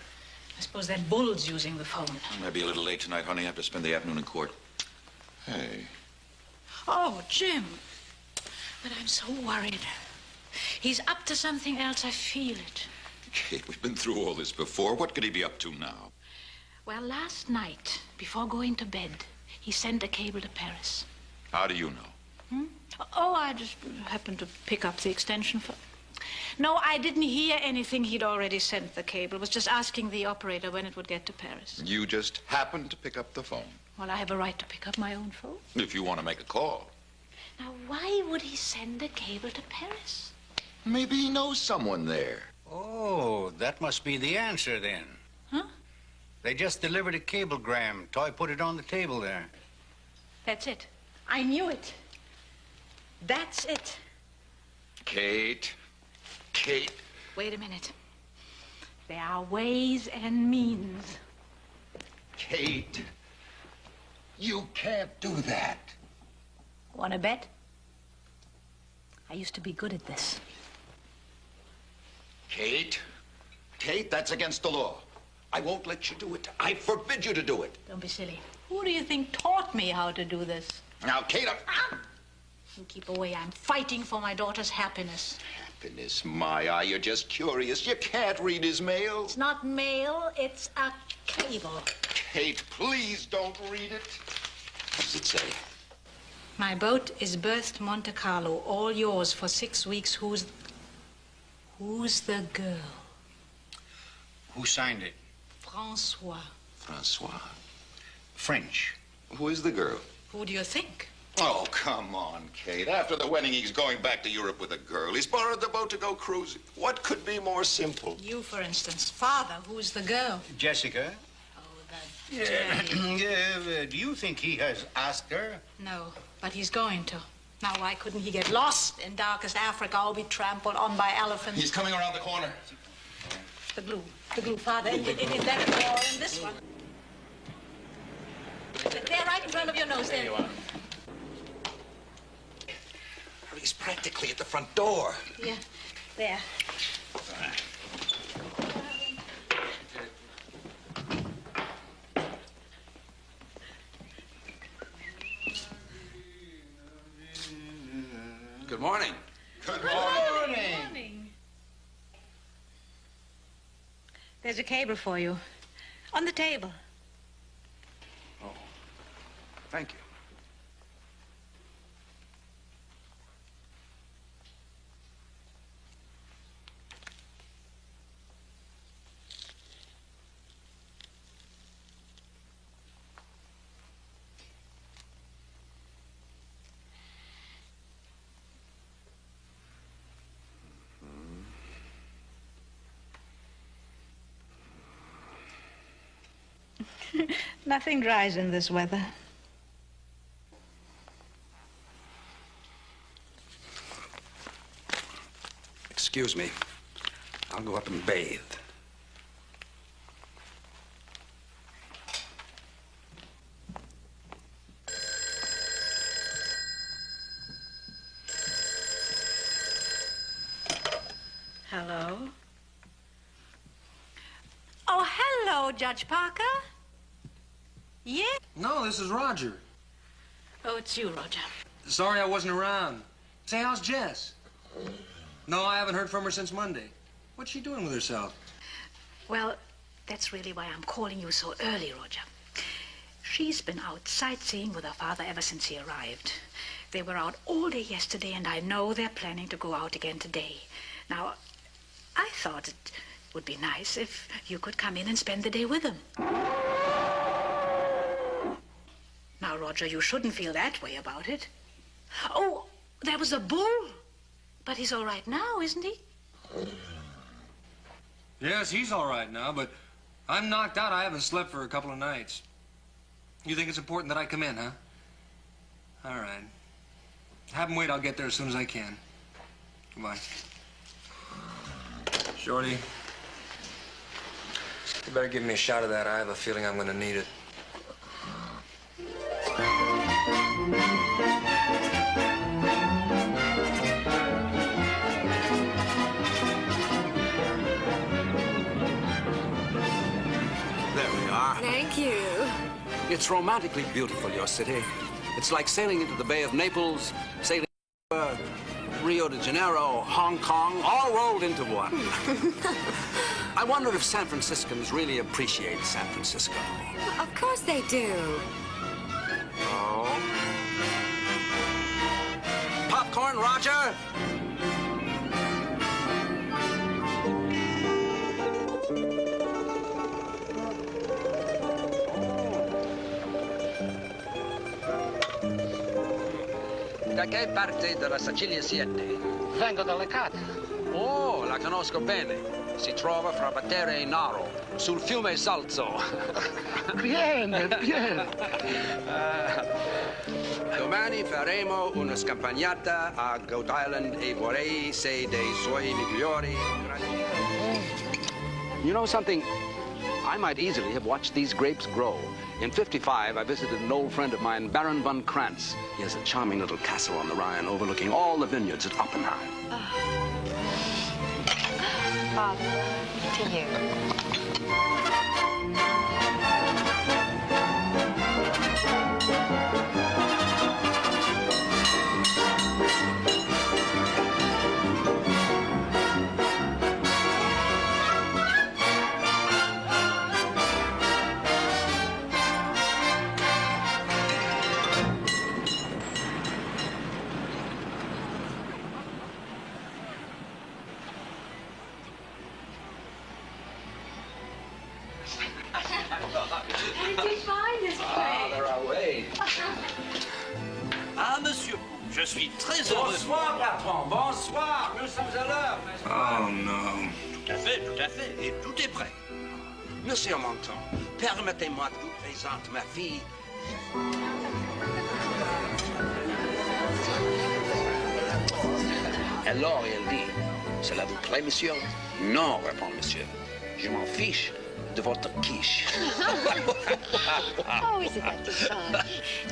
I suppose that bull's using the phone. Maybe a little late tonight, honey. I have to spend the afternoon in court. Hey. Oh, Jim. But I'm so worried. He's up to something else. I feel it. Kate, we've been through all this before. What could he be up to now? Well, last night, before going to bed, he sent a cable to Paris. How do you know? Oh, I just happened to pick up the extension phone. No, I didn't hear anything. He'd already sent the cable. Was just asking the operator when it would get to Paris. You just happened to pick up the phone. Well, I have a right to pick up my own phone. If you want to make a call. Now, why would he send a cable to Paris? Maybe he knows someone there. Oh, that must be the answer then. Huh? They just delivered a cablegram. Toy put it on the table there. That's it. I knew it. That's it. Kate. Kate. Wait a minute. There are ways and means. Kate. You can't do that. Want to bet? I used to be good at this. Kate. Kate, that's against the law. I won't let you do it. I forbid you to do it. Don't be silly. Who do you think taught me how to do this? Now, Kate, You keep away. I'm fighting for my daughter's happiness. Happiness, my eye. You're just curious. You can't read his mail. It's not mail. It's a cable. Kate, please don't read it. What does it say? My boat is berthed Monte Carlo. All yours for 6 weeks. Who's the girl? Who signed it? Francois. Francois. French. Who is the girl? Who do you think? Oh, come on, Kate. After the wedding, he's going back to Europe with a girl. He's borrowed the boat to go cruising. What could be more simple? You, for instance. Father, who's the girl? Jessica. Oh, that dirty... Do you think he has asked her? No, but he's going to. Now, why couldn't he get lost in darkest Africa or be trampled on by elephants? He's coming around the corner. The glue, Father. In that door, in this one. There, right in front of your nose. There you are. He's practically at the front door. Yeah, there. Good morning. Good morning. There's a cable for you. On the table. Oh, thank you. Nothing dries in this weather. Excuse me. I'll go up and bathe. Hello? Oh, hello, Judge Parker. Yeah? No, this is Roger. Oh, it's you, Roger. Sorry I wasn't around. Say, how's Jess? No, I haven't heard from her since Monday. What's she doing with herself? Well, that's really why I'm calling you so early, Roger. She's been out sightseeing with her father ever since he arrived. They were out all day yesterday, and I know they're planning to go out again today. Now, I thought it would be nice if you could come in and spend the day with them. Now, Roger, you shouldn't feel that way about it. Oh, there was a bull. But he's all right now, isn't he? Yes, he's all right now, but I'm knocked out. I haven't slept for a couple of nights. You think it's important that I come in, huh? All right. Have him wait. I'll get there as soon as I can. Goodbye. Shorty, you better give me a shot of that. I have a feeling I'm going to need it. There we are. Thank you. It's romantically beautiful, your city. It's like sailing into the Bay of Naples, sailing to Rio de Janeiro, Hong Kong, all rolled into one. I wonder if San Franciscans really appreciate San Francisco. Of course they do. Oh. Popcorn, Roger? Da che parte della Sicilia siete? Vengo dalle Cate. Oh, la conosco bene. Si trova fra Battera e Naro, sul fiume Salzo. Viene, viene. Domani faremo una scampagnata a Goat Island e vorrei sei dei suoi migliori. You know something? I might easily have watched these grapes grow. In '55, I visited an old friend of mine, Baron von Krantz. He has a charming little castle on the Rhine overlooking all the vineyards at Oppenheim. Father, to you. Where did you find this place? They're away. Ah, monsieur, je suis très heureux. Bonsoir, patron. Bonsoir. Nous sommes à l'heure. Oh, no. Tout à fait, tout à fait. Et tout est prêt. Monsieur Monton, permettez-moi de vous présenter ma fille. Alors, elle dit, cela vous plaît, monsieur? Non, répond monsieur. Je m'en fiche de votre quiche. Oh, isn't that too fun?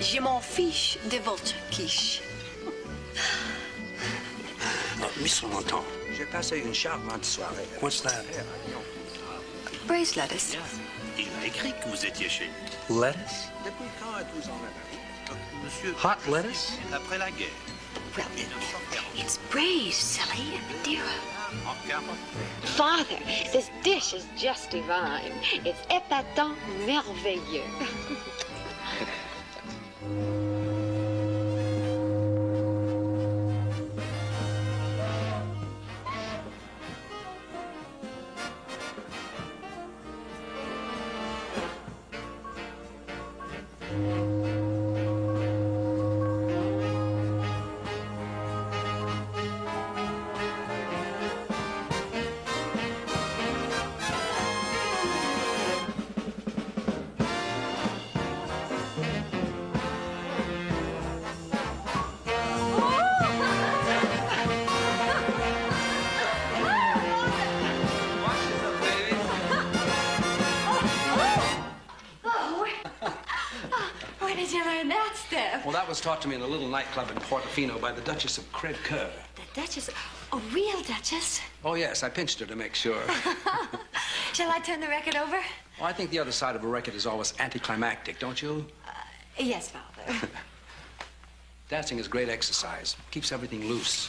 Je m'en fiche de votre quiche. Monsieur Monton, j'ai passé une charmante soirée. What's that? Braised lettuce. Il a écrit que vous étiez chez lui. Lettuce? Depuis quand êtes-vous en Amérique? Monsieur. Hot lettuce? Après la guerre. Well, it's braised, silly, and Madeira. En 40. Father, this dish is just divine. It's épatant, merveilleux. Where did you learn that step? Well, that was taught to me in a little nightclub in Portofino by the Duchess of Crèvecoeur. The Duchess. A real Duchess? Oh, yes, I pinched her to make sure. Shall I turn the record over? Well, I think the other side of a record is always anticlimactic, don't you? Yes, Father. Dancing is great exercise. Keeps everything loose.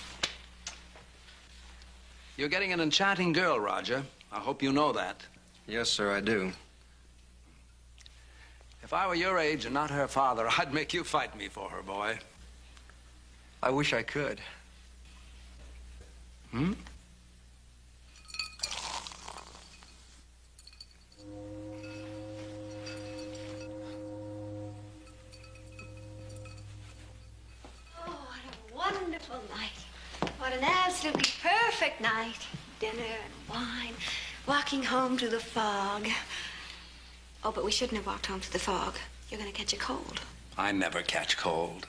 You're getting an enchanting girl, Roger. I hope you know that. Yes, sir, I do. If I were your age and not her father, I'd make you fight me for her, boy. I wish I could. Hmm? Wonderful night. What an absolutely perfect night. Dinner and wine, walking home through the fog. Oh, but we shouldn't have walked home through the fog. You're gonna catch a cold. I never catch cold.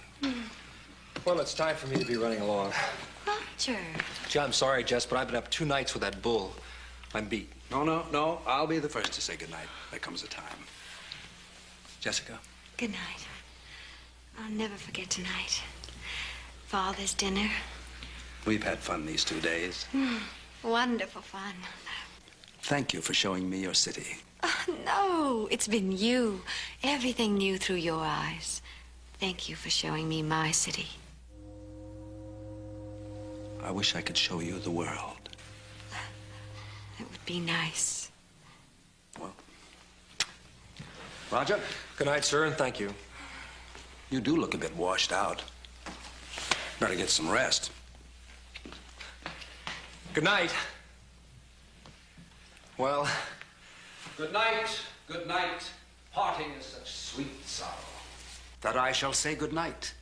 Well, it's time for me to be running along. Roger. Gee, I'm sorry, Jess, but I've been up 2 nights with that bull. I'm beat. No. I'll be the first to say goodnight. There comes a time. Jessica. Good night. I'll never forget tonight. Father's dinner. We've had fun these 2 days. Wonderful fun. Thank you for showing me your city. Oh, no, it's been you. Everything new through your eyes. Thank you for showing me my city. I wish I could show you the world. It would be nice. Well, Roger. Good night, sir, and thank you. You do look a bit washed out. Better get some rest. Good night. Well... Good night, good night. Parting is such sweet sorrow that I shall say good night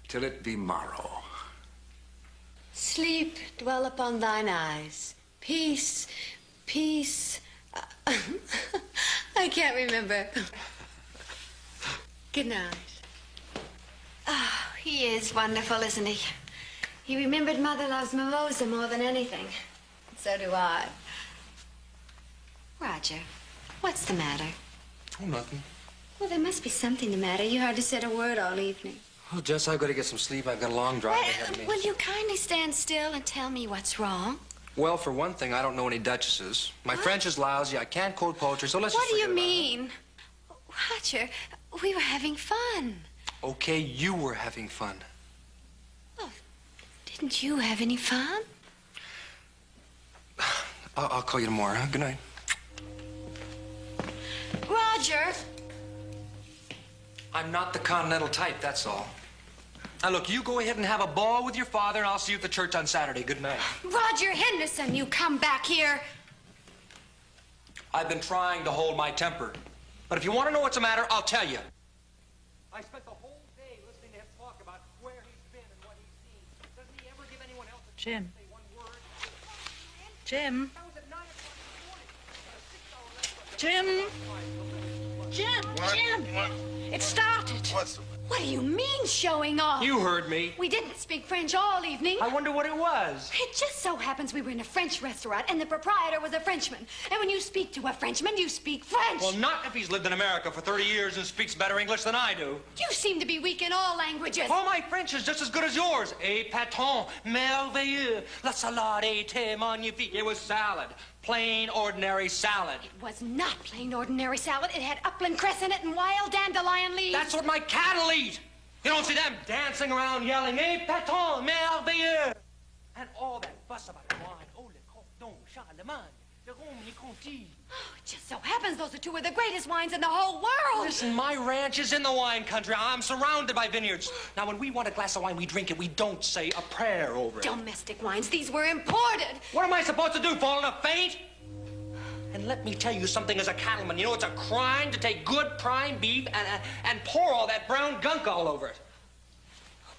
till it be morrow. Sleep, dwell upon thine eyes. Peace, peace. I can't remember. Good night. Oh, he is wonderful, isn't he? He remembered Mother loves mimosa more than anything. So do I. Roger, what's the matter? Oh, nothing. Well, there must be something the matter. You hardly said a word all evening. Oh, Jess, I've got to get some sleep. I've got a long drive ahead of me. Will you kindly stand still and tell me what's wrong? Well, for one thing, I don't know any duchesses. My French is lousy. I can't quote poetry, so let's What just do you forget about mean? Roger, we were having fun. it. Okay, you were having fun. Didn't you have any fun? I'll call you tomorrow, huh? Good night. Roger! I'm not the continental type, that's all. Now, look, you go ahead and have a ball with your father, and I'll see you at the church on Saturday. Good night. Roger Henderson, you come back here. I've been trying to hold my temper. But if you want to know what's the matter, I'll tell you. I spent the whole day listening to him talk about where he's been and what he's seen. Doesn't he ever give anyone else a chance to say one word? Jim. Jim. It started. What do you mean, showing off? You heard me. We didn't speak French all evening. I wonder what it was. It just so happens we were in a French restaurant, and the proprietor was a Frenchman. And when you speak to a Frenchman, you speak French. Well, not if he's lived in America for 30 years and speaks better English than I do. You seem to be weak in all languages. Oh, my French is just as good as yours. Épatant, merveilleux, la salade était magnifique. It was salad. Plain, ordinary salad. It was not plain, ordinary salad. It had upland cress in it and wild dandelion leaves. That's what my cattle eat. You don't see them dancing around yelling, Épatant, merveilleux. And all that fuss about wine. Oh, le Cordon, Charlemagne, le Rhum, le Conti. Oh, it just so happens those are two of the greatest wines in the whole world. Listen, my ranch is in the wine country. I'm surrounded by vineyards. Now, when we want a glass of wine, we drink it. We don't say a prayer over it. Domestic wines. These were imported. What am I supposed to do, fall in a faint? And let me tell you something as a cattleman. You know, it's a crime to take good prime beef and pour all that brown gunk all over it.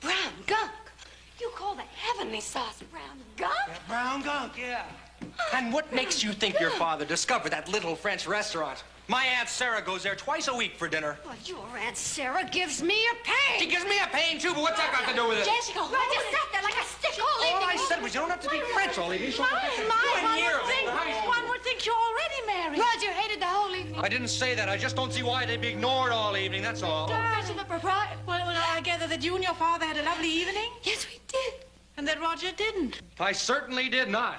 Brown gunk? You call the heavenly sauce brown gunk? Yeah, brown gunk, yeah. And what makes you think your father discovered that little French restaurant? My Aunt Sarah goes there twice a week for dinner. Well, your Aunt Sarah gives me a pain. She gives me a pain, too, but what's that got to do with it? Jessica, I just sat there like a stick all evening. All I said was you don't have to speak French all evening. One would think you're already married. Roger hated the whole evening. I didn't say that. I just don't see why they'd be ignored all evening, that's all. Well, I gather that you and your father had a lovely evening. Yes, we did. And that Roger didn't. I certainly did not.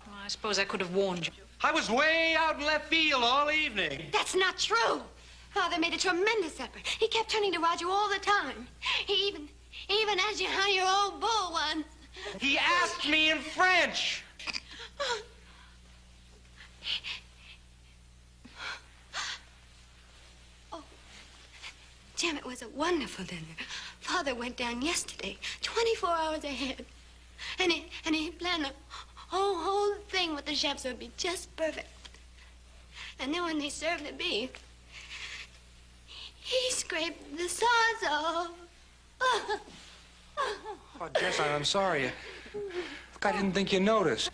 Well, I suppose I could have warned you. I was way out in left field all evening. That's not true. Father made a tremendous effort. He kept turning to Roger all the time. He even asked you how your old bull was. He asked me in French. Oh, Jim, it was a wonderful dinner. Father went down yesterday, 24 hours ahead. And he planned the whole thing with the chef so it'd be just perfect. And then when they served the beef, he scraped the sauce off. Oh, Jess, I'm sorry. I didn't think you noticed.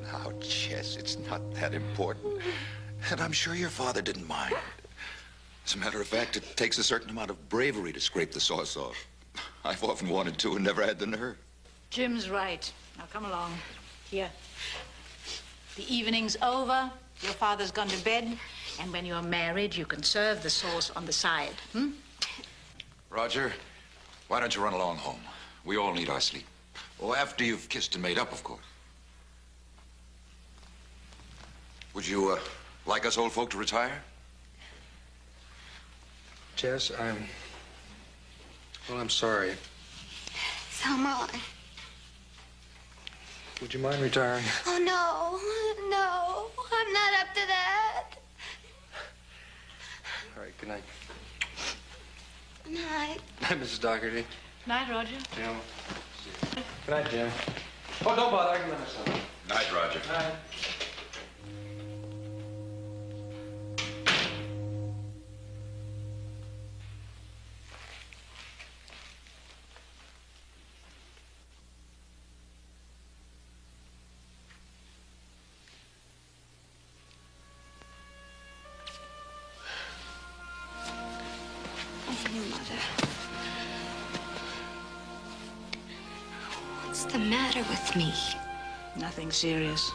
Now, Jess, it's not that important. And I'm sure your father didn't mind. As a matter of fact, it takes a certain amount of bravery to scrape the sauce off. I've often wanted to and never had the nerve. Jim's right. Now, come along. Here. The evening's over. Your father's gone to bed. And when you're married, you can serve the sauce on the side. Roger, why don't you run along home? We all need our sleep. Oh, after you've kissed and made up, of course. Would you, like us old folk to retire? Jess, I'm sorry. So am I. Would you mind retiring? Oh, no, I'm not up to that. All right, good night. Night. Night, Mrs. Doherty. Night, Roger. Jim. Good night, Jim. Oh, don't bother. I can let myself. Night, Roger. Night. Mother. What's the matter with me? Nothing serious.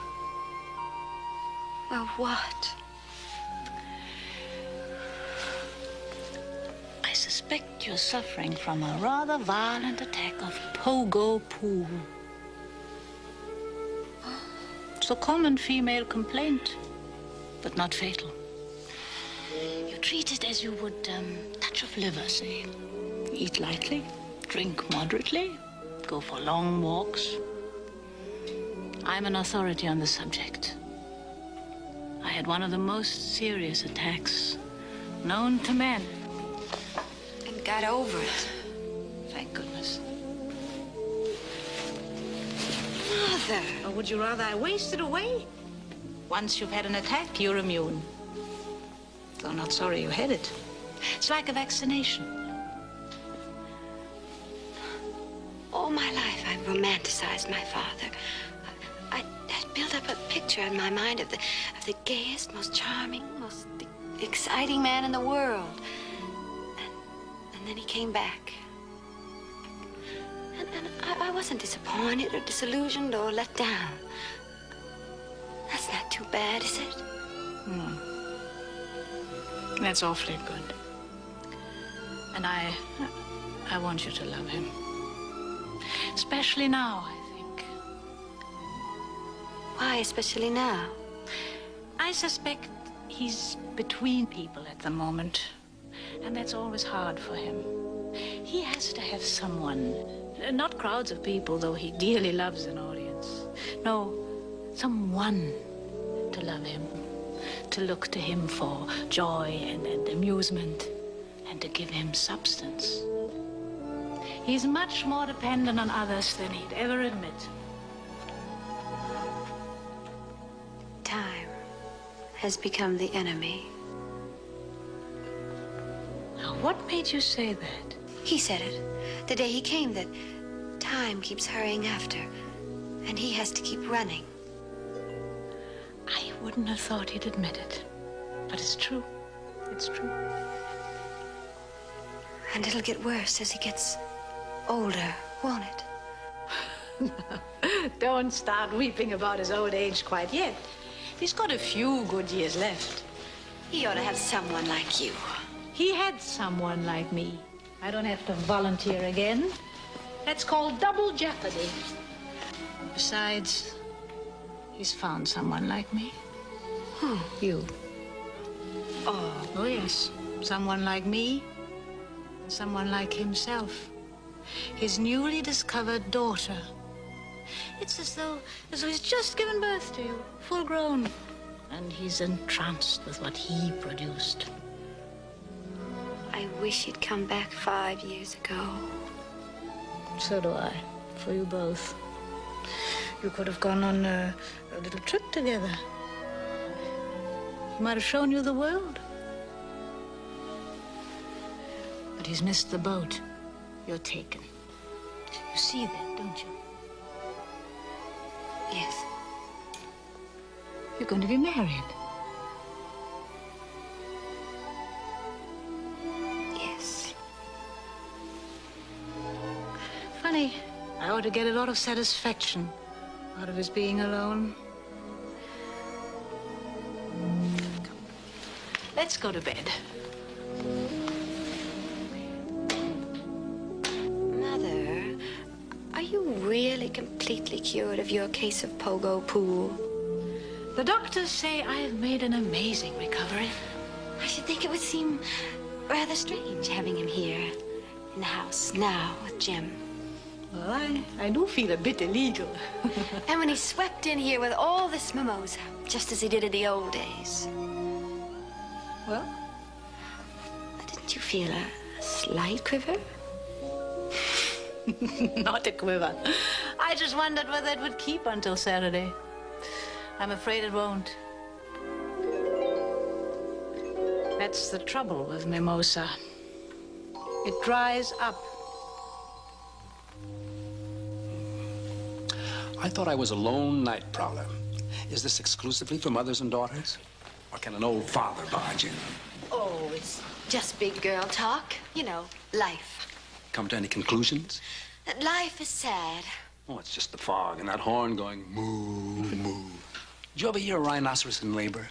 Well, what? I suspect you're suffering from a rather violent attack of pogo pool. It's a common female complaint, but not fatal. You treat it as you would touch of liver, say. Eat lightly, drink moderately, go for long walks. I'm an authority on the subject. I had one of the most serious attacks known to men. And got over it. Thank goodness. Mother. Or would you rather I waste it away? Once you've had an attack, you're immune. Though I'm not sorry you had it. It's like a vaccination. All my life, I've romanticized my father. I built up a picture in my mind of the gayest, most charming, most exciting man in the world. And then he came back. And I wasn't disappointed or disillusioned or let down. That's not too bad, is it? That's awfully good. And I want you to love him. Especially now, I think. Why, especially now? I suspect he's between people at the moment. And that's always hard for him. He has to have someone, not crowds of people, though he dearly loves an audience. No, someone to love him, to look to him for joy and amusement, and to give him substance. He's much more dependent on others than he'd ever admit. Time has become the enemy. Now, what made you say that? He said it the day he came, that time keeps hurrying after, and he has to keep running. I wouldn't have thought he'd admit it. But it's true. It's true. And it'll get worse as he gets older, won't it? Don't start weeping about his old age quite yet. He's got a few good years left. He ought to have someone like you. He had someone like me. I don't have to volunteer again. That's called double jeopardy. Besides, he's found someone like me. Who? You. Oh, yes. Someone like me, and someone like himself. His newly discovered daughter. It's as though he's just given birth to you, full grown. And he's entranced with what he produced. I wish he'd come back 5 years ago. So do I, for you both. You could have gone on a little trip together. He might have shown you the world. But he's missed the boat. You're taken. You see that, don't you? Yes. You're going to be married. Yes. Funny, I ought to get a lot of satisfaction out of his being alone. Come. Let's go to bed. Mother, are you really completely cured of your case of pogo pool? The doctors say I've made an amazing recovery. I should think it would seem rather strange having him here in the house now with Jim. Well, I do feel a bit illegal. And when he swept in here with all this mimosa, just as he did in the old days. Well? Didn't you feel a slight quiver? Not a quiver. I just wondered whether it would keep until Saturday. I'm afraid it won't. That's the trouble with mimosa. It dries up. I thought I was a lone night prowler. Is this exclusively for mothers and daughters? Or can an old father barge in? Oh, it's just big girl talk. You know, life. Come to any conclusions? That life is sad. Oh, it's just the fog and that horn going moo, moo. Did you ever hear a rhinoceros in labor?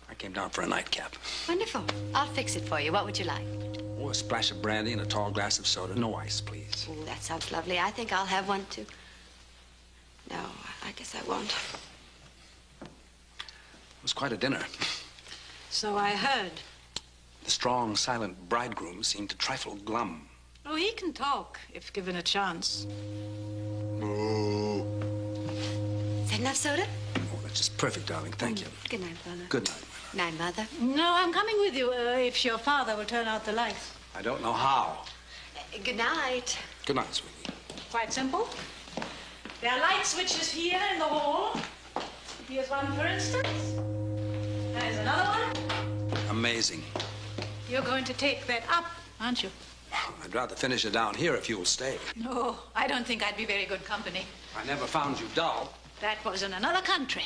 I came down for a nightcap. Wonderful. I'll fix it for you. What would you like? Oh, a splash of brandy and a tall glass of soda. No ice, please. Oh, that sounds lovely. I think I'll have one, too. No, I guess I won't. It was quite a dinner. So I heard. The strong, silent bridegroom seemed a trifle glum. Oh, he can talk, if given a chance. Moo. Is that enough soda? Oh, that's just perfect, darling. Thank you. Good night, Father. Good night. Night, Mother. No, I'm coming with you, if your father will turn out the lights. I don't know how. Good night. Good night, sweetie. Quite simple. There are light switches here in the hall. Here's one, for instance. There's another one. Amazing. You're going to take that up, aren't you? I'd rather finish it down here if you'll stay. No, I don't think I'd be very good company. I never found you dull. That was in another country.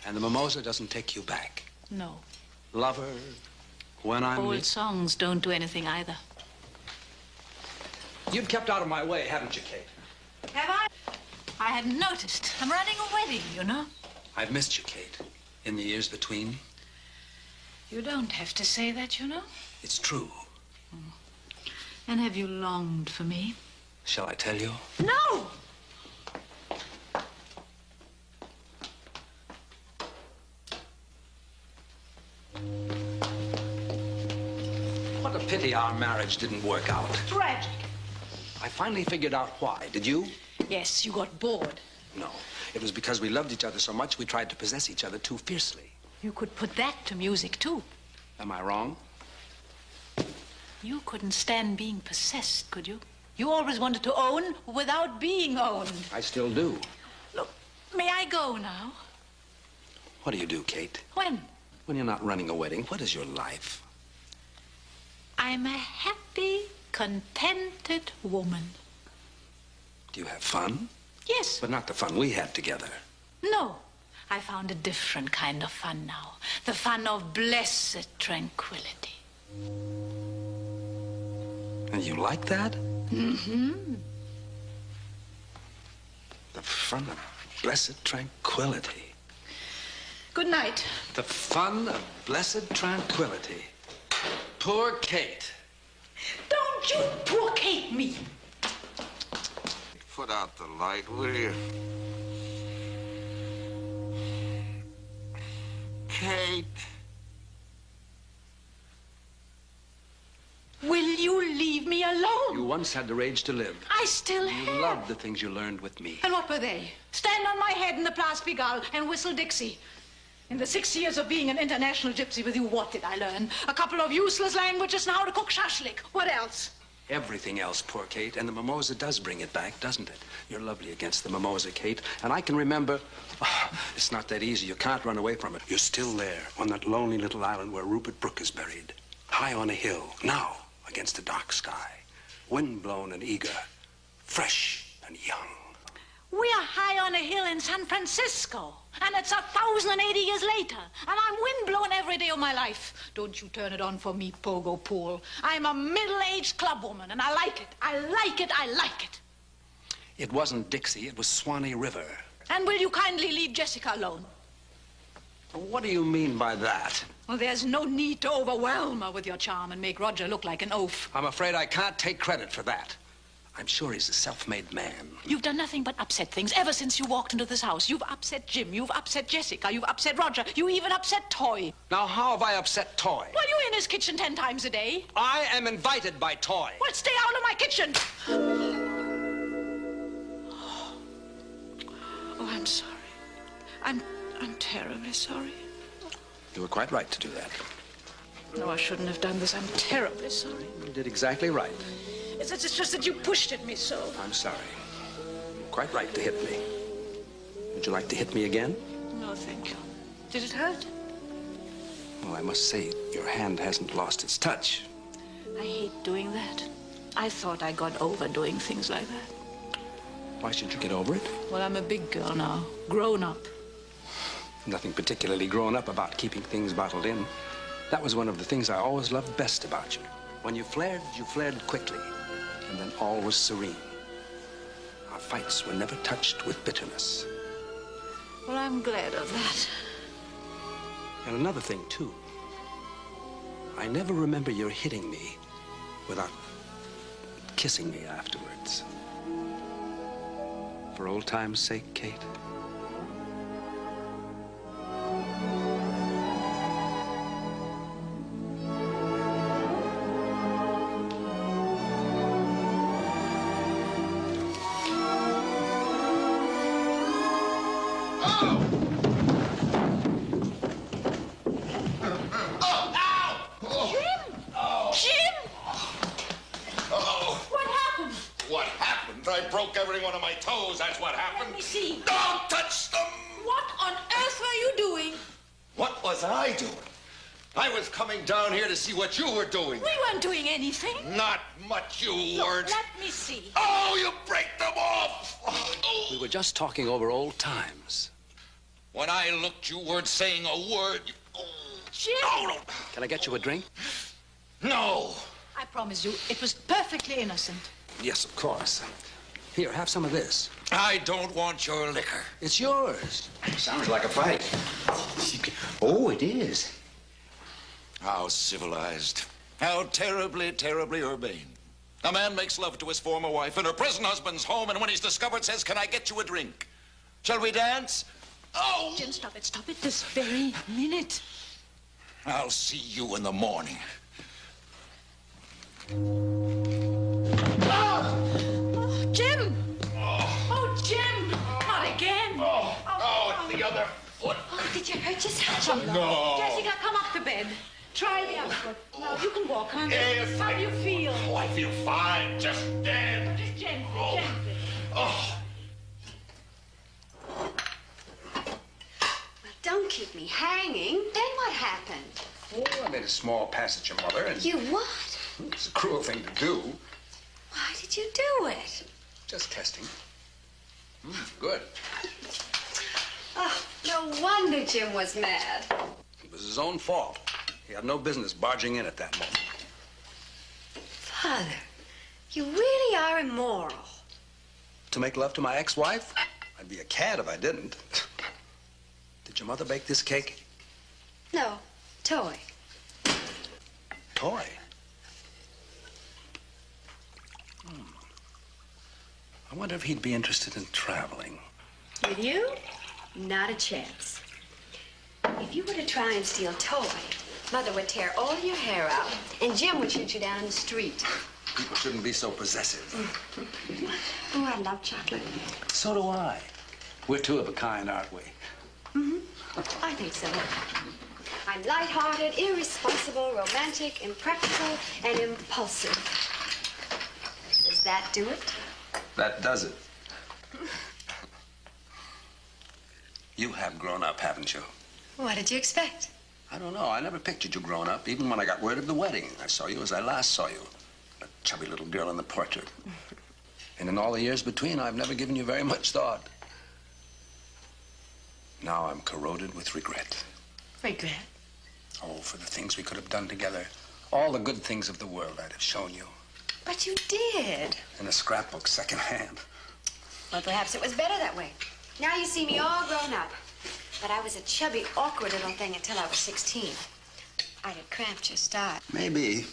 And the mimosa doesn't take you back. No. Lover, when I'm... Old songs don't do anything either. You've kept out of my way, haven't you, Kate? Have I? I hadn't noticed. I'm running a wedding, you know. I've missed you, Kate, in the years between. You don't have to say that, you know. It's true. And have you longed for me? Shall I tell you? No! What a pity our marriage didn't work out. Tragic. I finally figured out why. Did you? Yes, you got bored. No. It was because we loved each other so much we tried to possess each other too fiercely. You could put that to music, too. Am I wrong? You couldn't stand being possessed, could you? You always wanted to own without being owned. I still do. Look, may I go now? What do you do, Kate? When? When you're not running a wedding, what is your life? I'm a happy, contented woman. Do you have fun? Yes. But not the fun we had together. No. I found a different kind of fun now. The fun of blessed tranquility. And you like that? Mm-hmm. The fun of blessed tranquility. Good night. The fun of blessed tranquility. Poor Kate. Don't you poor Kate me. Put out the light, will you? Kate. Will you leave me alone? You once had the rage to live. I still You have. loved the things you learned with me. And what were they? Stand on my head in the Place Pigalle and whistle Dixie. In the 6 years of being an international gypsy with you, what did I learn? A couple of useless languages and how to cook shashlik. What else? Everything else, poor Kate. And the mimosa does bring it back, doesn't it? You're lovely against the mimosa, Kate. And I can remember... Oh, it's not that easy. You can't run away from it. You're still there on that lonely little island where Rupert Brooke is buried. High on a hill, now, against a dark sky. Wind-blown and eager. Fresh and young. We are high on a hill in San Francisco. And it's 1,080 years later. And I'm windblown every day of my life. Don't you turn it on for me, Pogo Pool. I'm a middle-aged clubwoman, and I like it. I like it. I like it. It wasn't Dixie. It was Swanee River. And will you kindly leave Jessica alone? What do you mean by that? Well, there's no need to overwhelm her with your charm and make Roger look like an oaf. I'm afraid I can't take credit for that. I'm sure he's a self-made man. You've done nothing but upset things ever since you walked into this house. You've upset Jim. You've upset Jessica. You've upset Roger. You even upset Toy. Now, how have I upset Toy? Well, you're in his kitchen 10 times a day. I am invited by Toy. Well, stay out of my kitchen. Oh, I'm sorry. I'm terribly sorry. You were quite right to do that. No, I shouldn't have done this. I'm terribly sorry. You did exactly right. It's just that you pushed at me so. I'm sorry. You're quite right to hit me. Would you like to hit me again? No, thank you. Did it hurt? Well, I must say, your hand hasn't lost its touch. I hate doing that. I thought I got over doing things like that. Why should you get over it? Well, I'm a big girl now. Grown up. Nothing particularly grown up about keeping things bottled in. That was one of the things I always loved best about you. When you flared quickly, and then all was serene. Our fights were never touched with bitterness. Well, I'm glad of that. And another thing, too. I never remember your hitting me without kissing me afterwards. For old time's sake, Kate. I broke every one of my toes, that's what happened. Let me see. Don't touch them! What on earth were you doing? What was I doing? I was coming down here to see what you were doing. We weren't doing anything. Not much, you weren't. Let me see. Oh, you break them off! Oh. We were just talking over old times. When I looked, you weren't saying a word. Jim! No. Can I get you a drink? No. I promise you, it was perfectly innocent. Yes, of course. Here, have some of this. I don't want your liquor. It's yours. Sounds like a fight. Oh, it is. How civilized. How terribly, terribly urbane. A man makes love to his former wife in her present husband's home, and when he's discovered says, "Can I get you a drink? Shall we dance?" Oh! Jim, stop it this very minute. I'll see you in the morning. Oh, Jim! Oh, Jim! Not again! Oh, it's the other foot. Oh, did you hurt yourself? No. Jessica, come up to bed. Try the other foot. Now, you can walk, honey. Yes, How do you feel? Oh, I feel fine. Just dead. Just gently, Oh. gently. Oh. Well, don't keep me hanging. Then what happened? Oh, I made a small pass at your mother, and You what? it's a cruel thing to do. Why did you do it? Just testing. Good. Oh, no wonder Jim was mad. It was his own fault. He had no business barging in at that moment. Father, you really are immoral. To make love to my ex-wife? I'd be a cad if I didn't. Did your mother bake this cake? No, Toy. Toy? I wonder if he'd be interested in traveling. With you? Not a chance. If you were to try and steal Toy, Mother would tear all your hair out, and Jim would shoot you down in the street. People shouldn't be so possessive. Oh, I love chocolate. So do I. We're two of a kind, aren't we? I think so. I'm light-hearted, irresponsible, romantic, impractical, and impulsive. Does that do it? That does it. You have grown up, haven't you? What did you expect? I don't know. I never pictured you grown up, even when I got word of the wedding. I saw you as I last saw you, a chubby little girl in the portrait. And in all the years between, I've never given you very much thought. Now I'm corroded with regret. Regret? Oh, for the things we could have done together. All the good things of the world I'd have shown you. But you did. In a scrapbook, secondhand. Well, perhaps it was better that way. Now you see me all grown up. But I was a chubby, awkward little thing until I was 16. I'd have cramped your style. Maybe.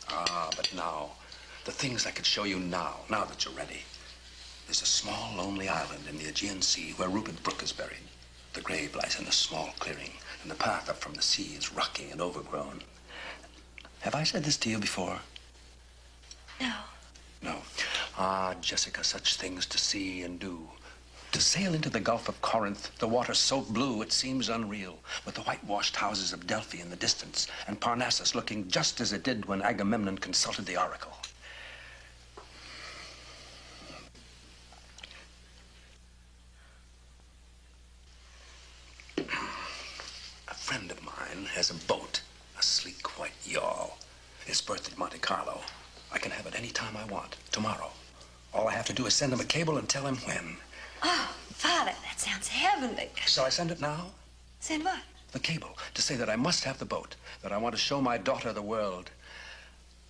But now, the things I could show you now that you're ready. There's a small, lonely island in the Aegean Sea where Rupert Brooke is buried. The grave lies in a small clearing, and the path up from the sea is rocky and overgrown. Have I said this to you before? No. No. Jessica, such things to see and do. To sail into the Gulf of Corinth, the water so blue it seems unreal, with the whitewashed houses of Delphi in the distance, and Parnassus looking just as it did when Agamemnon consulted the oracle. A friend of mine has a boat, a sleek white yawl. It's berthed at Monte Carlo. I can have it any time I want, tomorrow. All I have to do is send him a cable and tell him when. Oh, Father, that sounds heavenly. Shall I send it now? Send what? The cable, to say that I must have the boat, that I want to show my daughter the world,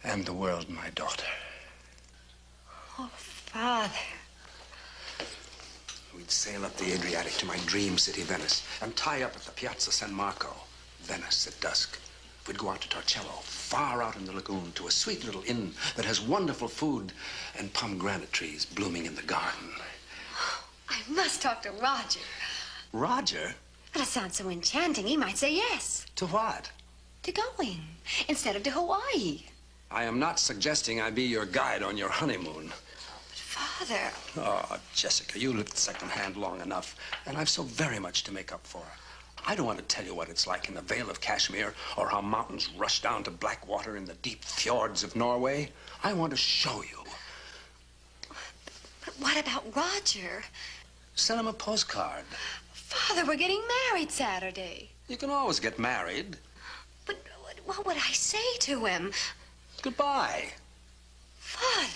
and the world my daughter. Oh, Father. We'd sail up the Adriatic to my dream city, Venice, and tie up at the Piazza San Marco, Venice at dusk. We'd go out to Torcello, far out in the lagoon, to a sweet little inn that has wonderful food and pomegranate trees blooming in the garden. I must talk to Roger. Roger? But it sounds so enchanting. He might say yes. To what? To going, instead of to Hawaii. I am not suggesting I be your guide on your honeymoon. But, Father... Oh, Jessica, you lived secondhand long enough, and I've so very much to make up for. I don't want to tell you what it's like in the Vale of Kashmir, or how mountains rush down to black water in the deep fjords of Norway. I want to show you. But what about Roger? Send him a postcard. Father, we're getting married Saturday. You can always get married. But what would I say to him? Goodbye. Father.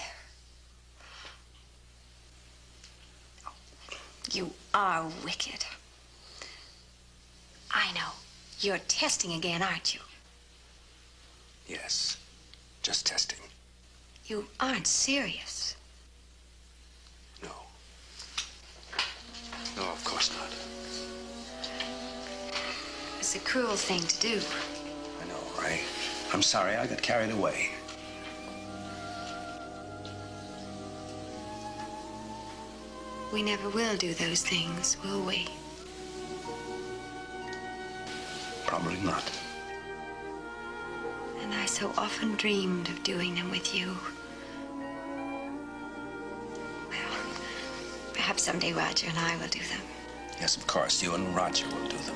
You are wicked. I know. You're testing again, aren't you? Yes, just testing. You aren't serious. No. No, of course not. It's a cruel thing to do. I know, Ray. I'm sorry I got carried away. We never will do those things, will we? Probably not. And I so often dreamed of doing them with you. Well, perhaps someday Roger and I will do them. Yes, of course, you and Roger will do them.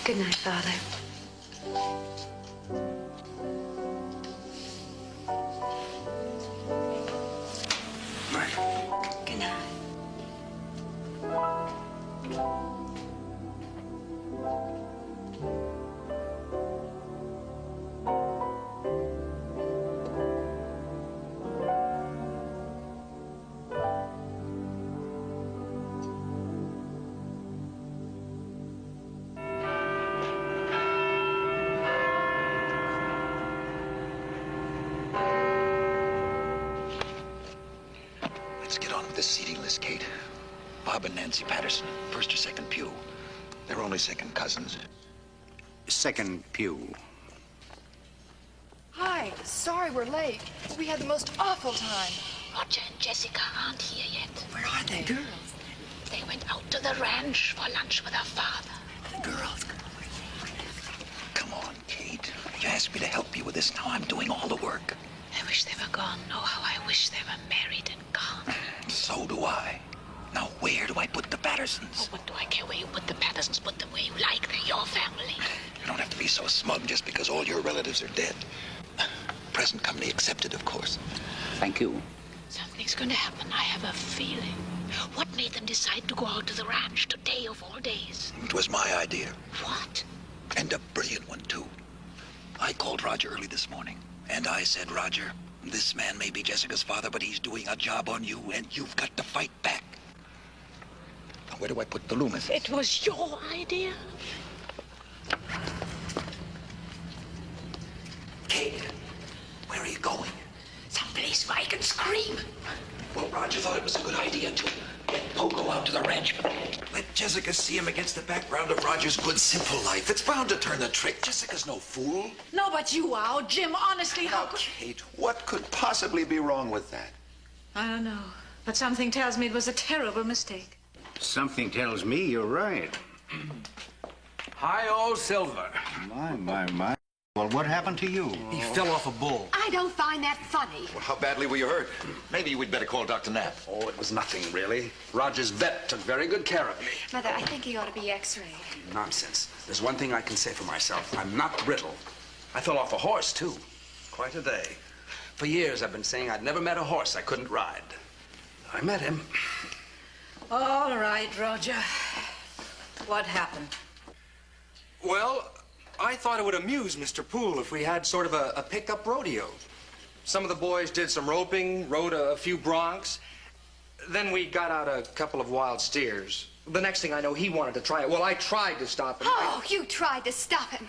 Good night, Father. Night. Good night. the seating list, Kate. Bob and Nancy Patterson, first or second pew. They're only second cousins. Second pew. Hi, sorry we're late. We had the most awful time. Roger and Jessica aren't here yet. Where are they? The girls. They went out to the ranch for lunch with her father. The girls. Come on, Kate. You asked me to help you with this. Now I'm doing all the work. I wish they were gone. Oh, how I wish they were married and gone. So do I. Now, where do I put the Pattersons? Oh, what do I care where you put the Pattersons? Put them where you like. They're your family. You don't have to be so smug just because all your relatives are dead. Present company accepted, of course. Thank you. Something's going to happen. I have a feeling. What made them decide to go out to the ranch today of all days? It was my idea. What? And a brilliant one, too. I called Roger early this morning, and I said, Roger, this man may be Jessica's father, but he's doing a job on you, and you've got to fight back. Now, where do I put the Loomis? It was your idea? Kate, where are you going? Someplace where I can scream. Well, Roger thought it was a good idea to let Pogo out to the ranch. Let Jessica see him against the background of Roger's good, simple life. It's bound to turn the trick. Jessica's no fool. No, but you are. Jim, honestly, how could... Kate, what could possibly be wrong with that? I don't know. But something tells me it was a terrible mistake. Something tells me you're right. Hi, old Silver. My. Well, what happened to you? He fell off a bull. I don't find that funny. Well, how badly were you hurt? Maybe we'd better call Dr. Knapp. Oh, it was nothing, really. Roger's vet took very good care of me. Mother, I think he ought to be x-rayed. Nonsense. There's one thing I can say for myself. I'm not brittle. I fell off a horse, too. Quite a day. For years, I've been saying I'd never met a horse I couldn't ride. I met him. All right, Roger. What happened? Well, I thought it would amuse Mr. Poole if we had sort of a pickup rodeo. Some of the boys did some roping, rode a few broncs. Then we got out a couple of wild steers. The next thing I know, he wanted to try it. Well, I tried to stop him. Oh, you tried to stop him.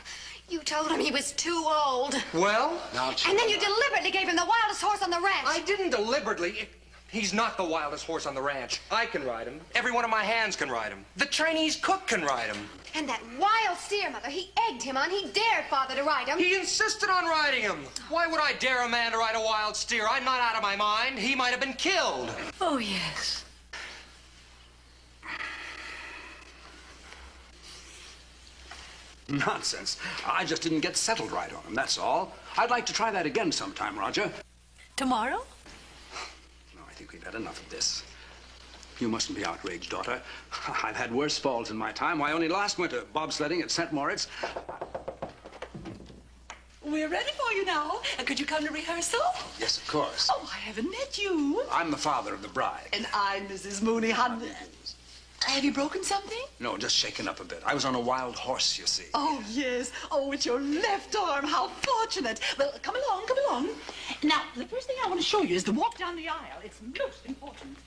You told him he was too old. Well? And then you deliberately gave him the wildest horse on the ranch. I didn't deliberately. He's not the wildest horse on the ranch. I can ride him. Every one of my hands can ride him. The Chinese cook can ride him. And that wild steer, Mother, he egged him on. He dared Father to ride him. He insisted on riding him. Why would I dare a man to ride a wild steer? I'm not out of my mind. He might have been killed. Oh, yes. Nonsense. I just didn't get settled right on him, that's all. I'd like to try that again sometime, Roger. Tomorrow? No, I think we've had enough of this. You mustn't be outraged, daughter. I've had worse falls in my time. Why, only last winter, bobsledding at St. Moritz. We're ready for you now. Could you come to rehearsal? Yes, of course. Oh, I haven't met you. I'm the father of the bride. And I'm Mrs. Mooney Hunter. Have you broken something? No, just shaken up a bit. I was on a wild horse, you see. Oh, yes. Oh, it's your left arm. How fortunate. Well, come along, come along. Now, the first thing I want to show you is the walk down the aisle. It's most important.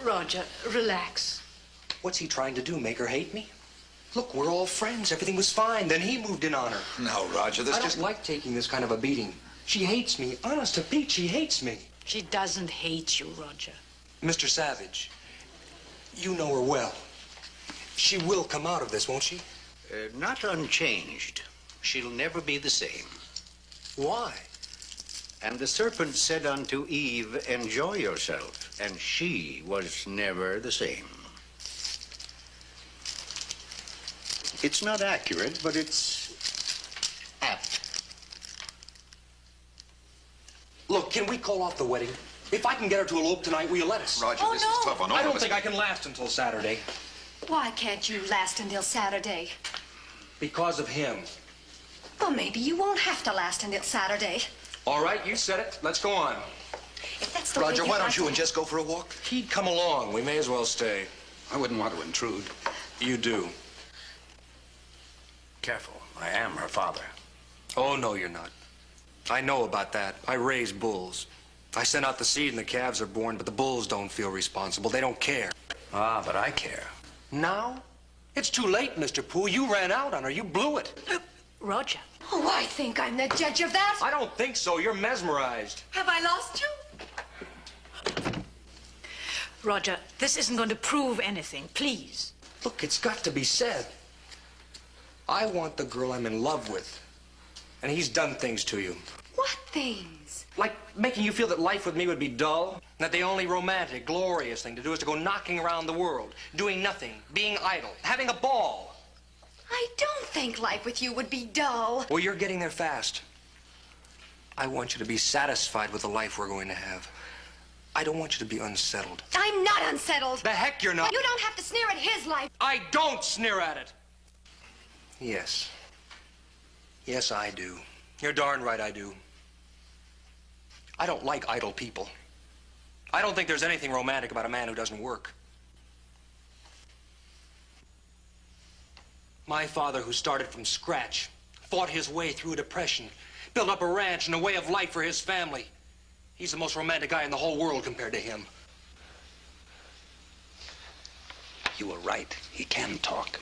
Roger, relax. What's he trying to do, make her hate me? Look, we're all friends. Everything was fine. Then he moved in on her. No, Roger, this I don't like taking this kind of a beating. She hates me. Honest to Pete, she hates me. She doesn't hate you, Roger. Mr. Savage, you know her well. She will come out of this, won't she? Not unchanged. She'll never be the same. Why? And the serpent said unto Eve, enjoy yourself. And she was never the same. It's not accurate, but it's apt. Look, can we call off the wedding? If I can get her to elope tonight, will you let us? Roger, this is tough on all I of don't us. think I can last until Saturday. Why can't you last until Saturday? Because of him. Well, maybe you won't have to last until Saturday. All right, you said it. Let's go on. If that's the Roger, way why like don't you it. and Jess go for a walk? He'd come along. We may as well stay. I wouldn't want to intrude. You do. Careful. I am her father. Oh, no, you're not. I know about that. I raise bulls. I send out the seed and the calves are born, but the bulls don't feel responsible. They don't care. Ah, but I care. Now? It's too late, Mr. Poole. You ran out on her. You blew it. Roger. Oh, I think I'm the judge of that. I don't think so. You're mesmerized. Have I lost you? Roger, this isn't going to prove anything. Please. Look, it's got to be said. I want the girl I'm in love with. And he's done things to you. What things? Like making you feel that life with me would be dull. And that the only romantic, glorious thing to do is to go knocking around the world, doing nothing, being idle, having a ball. I don't think life with you would be dull. Well, you're getting there fast. I want you to be satisfied with the life we're going to have. I don't want you to be unsettled. I'm not unsettled. The heck you're not. You don't have to sneer at his life. I don't sneer at it. Yes. Yes, I do. You're darn right I do. I don't like idle people. I don't think there's anything romantic about a man who doesn't work. My father, who started from scratch, fought his way through a depression, built up a ranch and a way of life for his family. He's the most romantic guy in the whole world compared to him. You were right. He can talk.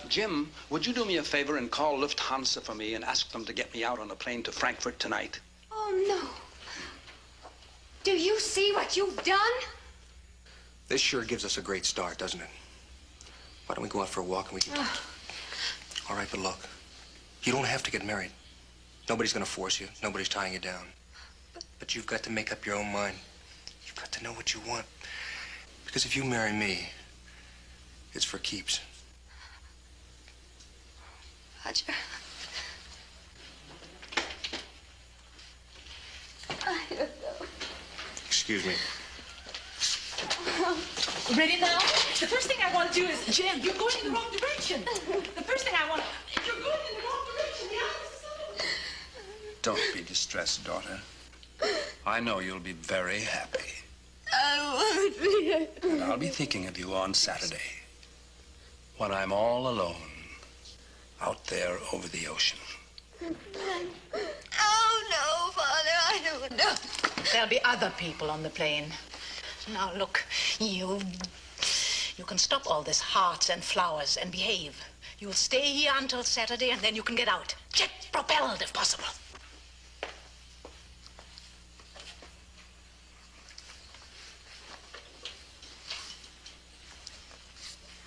Jim, would you do me a favor and call Lufthansa for me and ask them to get me out on a plane to Frankfurt tonight? Oh, no. Do you see what you've done? This sure gives us a great start, doesn't it? Why don't we go out for a walk and we can talk? All right, but look, you don't have to get married. Nobody's gonna force you. Nobody's tying you down. But you've got to make up your own mind. You've got to know what you want. Because if you marry me, it's for keeps. Roger. I don't know. Excuse me. Ready now? The first thing I want to do is, Jim, you're going in the wrong direction. The first thing I want to... You're going in the wrong direction. Yeah? Don't be distressed, daughter. I know you'll be very happy. I won't be happy. And I'll be thinking of you on Saturday, when I'm all alone, out there over the ocean. Oh, no, Father, I don't know. There'll be other people on the plane. Now, look, you can stop all this hearts and flowers and behave. You'll stay here until Saturday, and then you can get out. Jet propelled, if possible.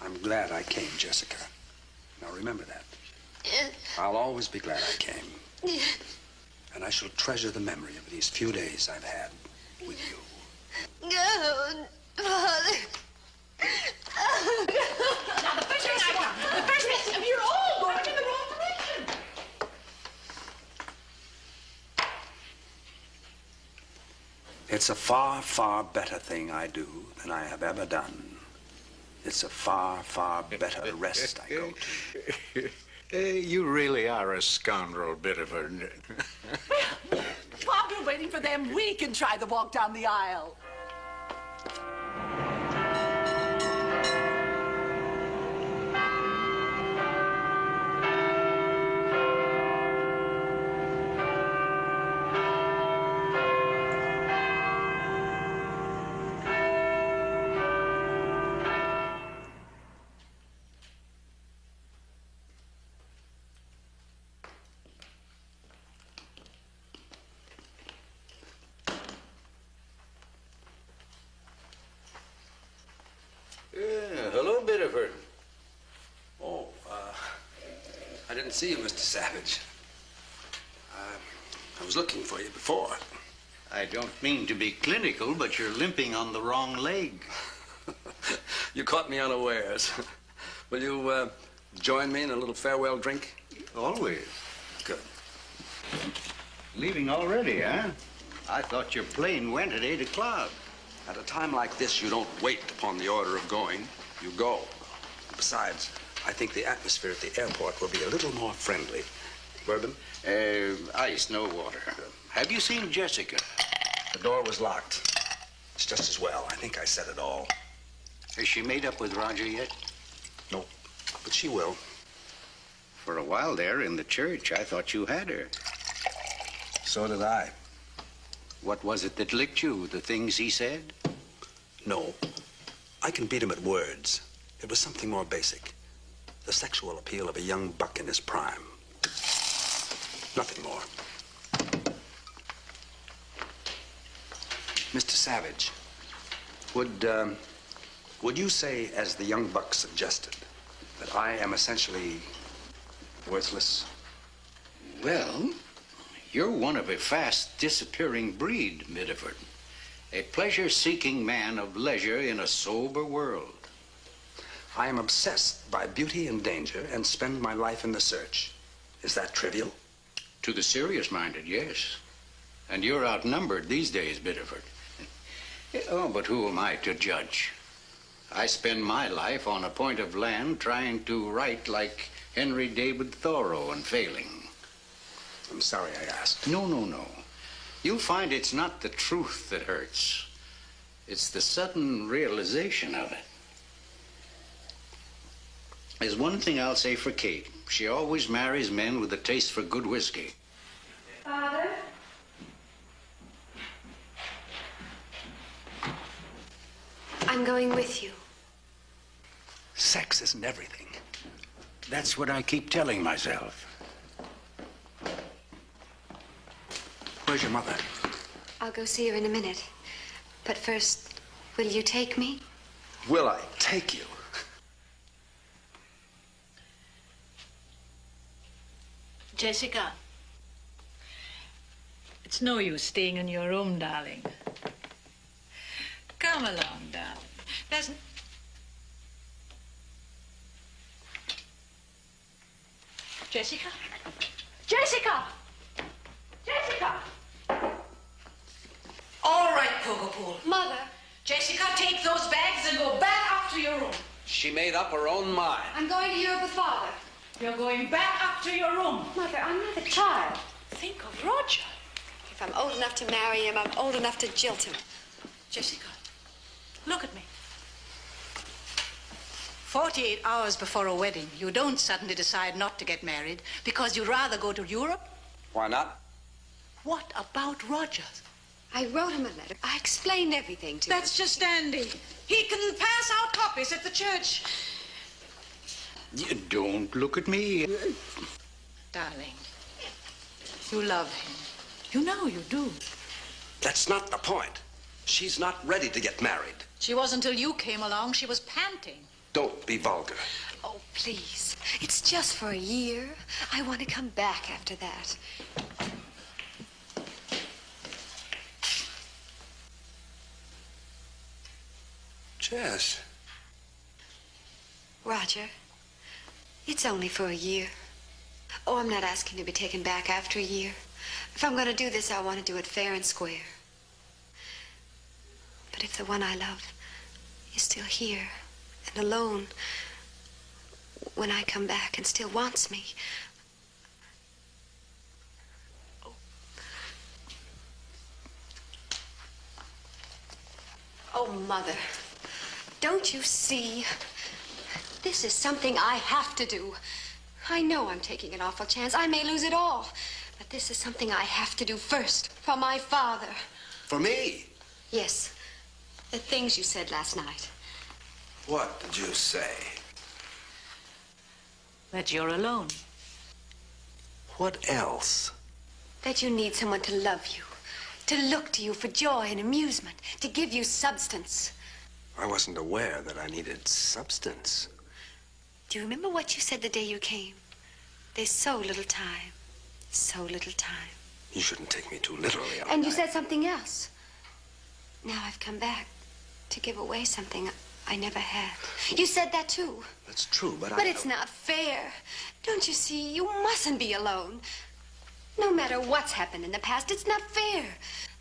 I'm glad I came, Jessica. Now remember that. Yes. I'll always be glad I came. Yes. And I shall treasure the memory of these few days I've had with you. No, Father. Oh, no. Now, the first thing I want, the first thing, you're all going in the wrong direction. It's a far, far better thing I do than I have ever done. It's a far, far better rest I go to. You really are a scoundrel, Bitterford. While we're waiting for them, we can try the walk down the aisle. Hello, Bitterford. Oh, I didn't see you, Mr. Savage. I was looking for you before. I don't mean to be clinical, but you're limping on the wrong leg. You caught me unawares. Will you join me in a little farewell drink? Always. Good. Leaving already, huh? I thought your plane went at 8 o'clock. At a time like this, you don't wait upon the order of going. You go. Besides, I think the atmosphere at the airport will be a little more friendly. Bourbon? Ice, no water. Have you seen Jessica? The door was locked. It's just as well. I think I said it all. Has she made up with Roger yet? No, but she will. For a while there in the church, I thought you had her. So did I. What was it that licked you? The things he said? No. I can beat him at words. It was something more basic. The sexual appeal of a young buck in his prime. Nothing more. Mr. Savage, Would you say, as the young buck suggested, that I am essentially worthless? Well, you're one of a fast disappearing breed, Midiford. A pleasure-seeking man of leisure in a sober world. I am obsessed by beauty and danger and spend my life in the search. Is that trivial? To the serious-minded, yes. And you're outnumbered these days, Midiford. Oh, but who am I to judge? I spend my life on a point of land trying to write like Henry David Thoreau and failing. I'm sorry I asked. No, no, no. You'll find it's not the truth that hurts. It's the sudden realization of it. There's one thing I'll say for Kate. She always marries men with a taste for good whiskey. Father? I'm going with you. Sex isn't everything. That's what I keep telling myself. Where's your mother? I'll go see her in a minute. But first, will you take me? Will I take you? Jessica, it's no use staying in your room, darling. Come along, darling. There's... Jessica? Jessica! Jessica! All right, Pogopool. Mother. Jessica, take those bags and go back up to your room. She made up her own mind. I'm going to Europe with Father. You're going back up to your room. Mother, I'm not a child. Think of Roger. If I'm old enough to marry him, I'm old enough to jilt him. Jessica, look at me. 48 hours before a wedding, you don't suddenly decide not to get married because you'd rather go to Europe? Why not? What about Roger? I wrote him a letter. I explained everything to him. That's just dandy. He can pass out copies at the church. You don't look at me. Darling, you love him. You know you do. That's not the point. She's not ready to get married. She was until you came along. She was panting. Don't be vulgar. Oh, please. It's just for a year. I want to come back after that. Jess. Roger, it's only for a year. Oh, I'm not asking to be taken back after a year. If I'm going to do this, I want to do it fair and square. But if the one I love is still here and alone when I come back and still wants me... Oh, Mother, don't you see? This is something I have to do. I know I'm taking an awful chance. I may lose it all. But this is something I have to do first for my father. For me? Yes. The things you said last night. What did you say? That you're alone. What else? That you need someone to love you, to look to you for joy and amusement, to give you substance. I wasn't aware that I needed substance. Do you remember what you said the day you came? There's so little time. So little time. You shouldn't take me too literally. And you said something else. Now I've come back to give away something I never had. You said that too. That's true, but But it's not fair. Don't you see? You mustn't be alone. No matter what's happened in the past, it's not fair.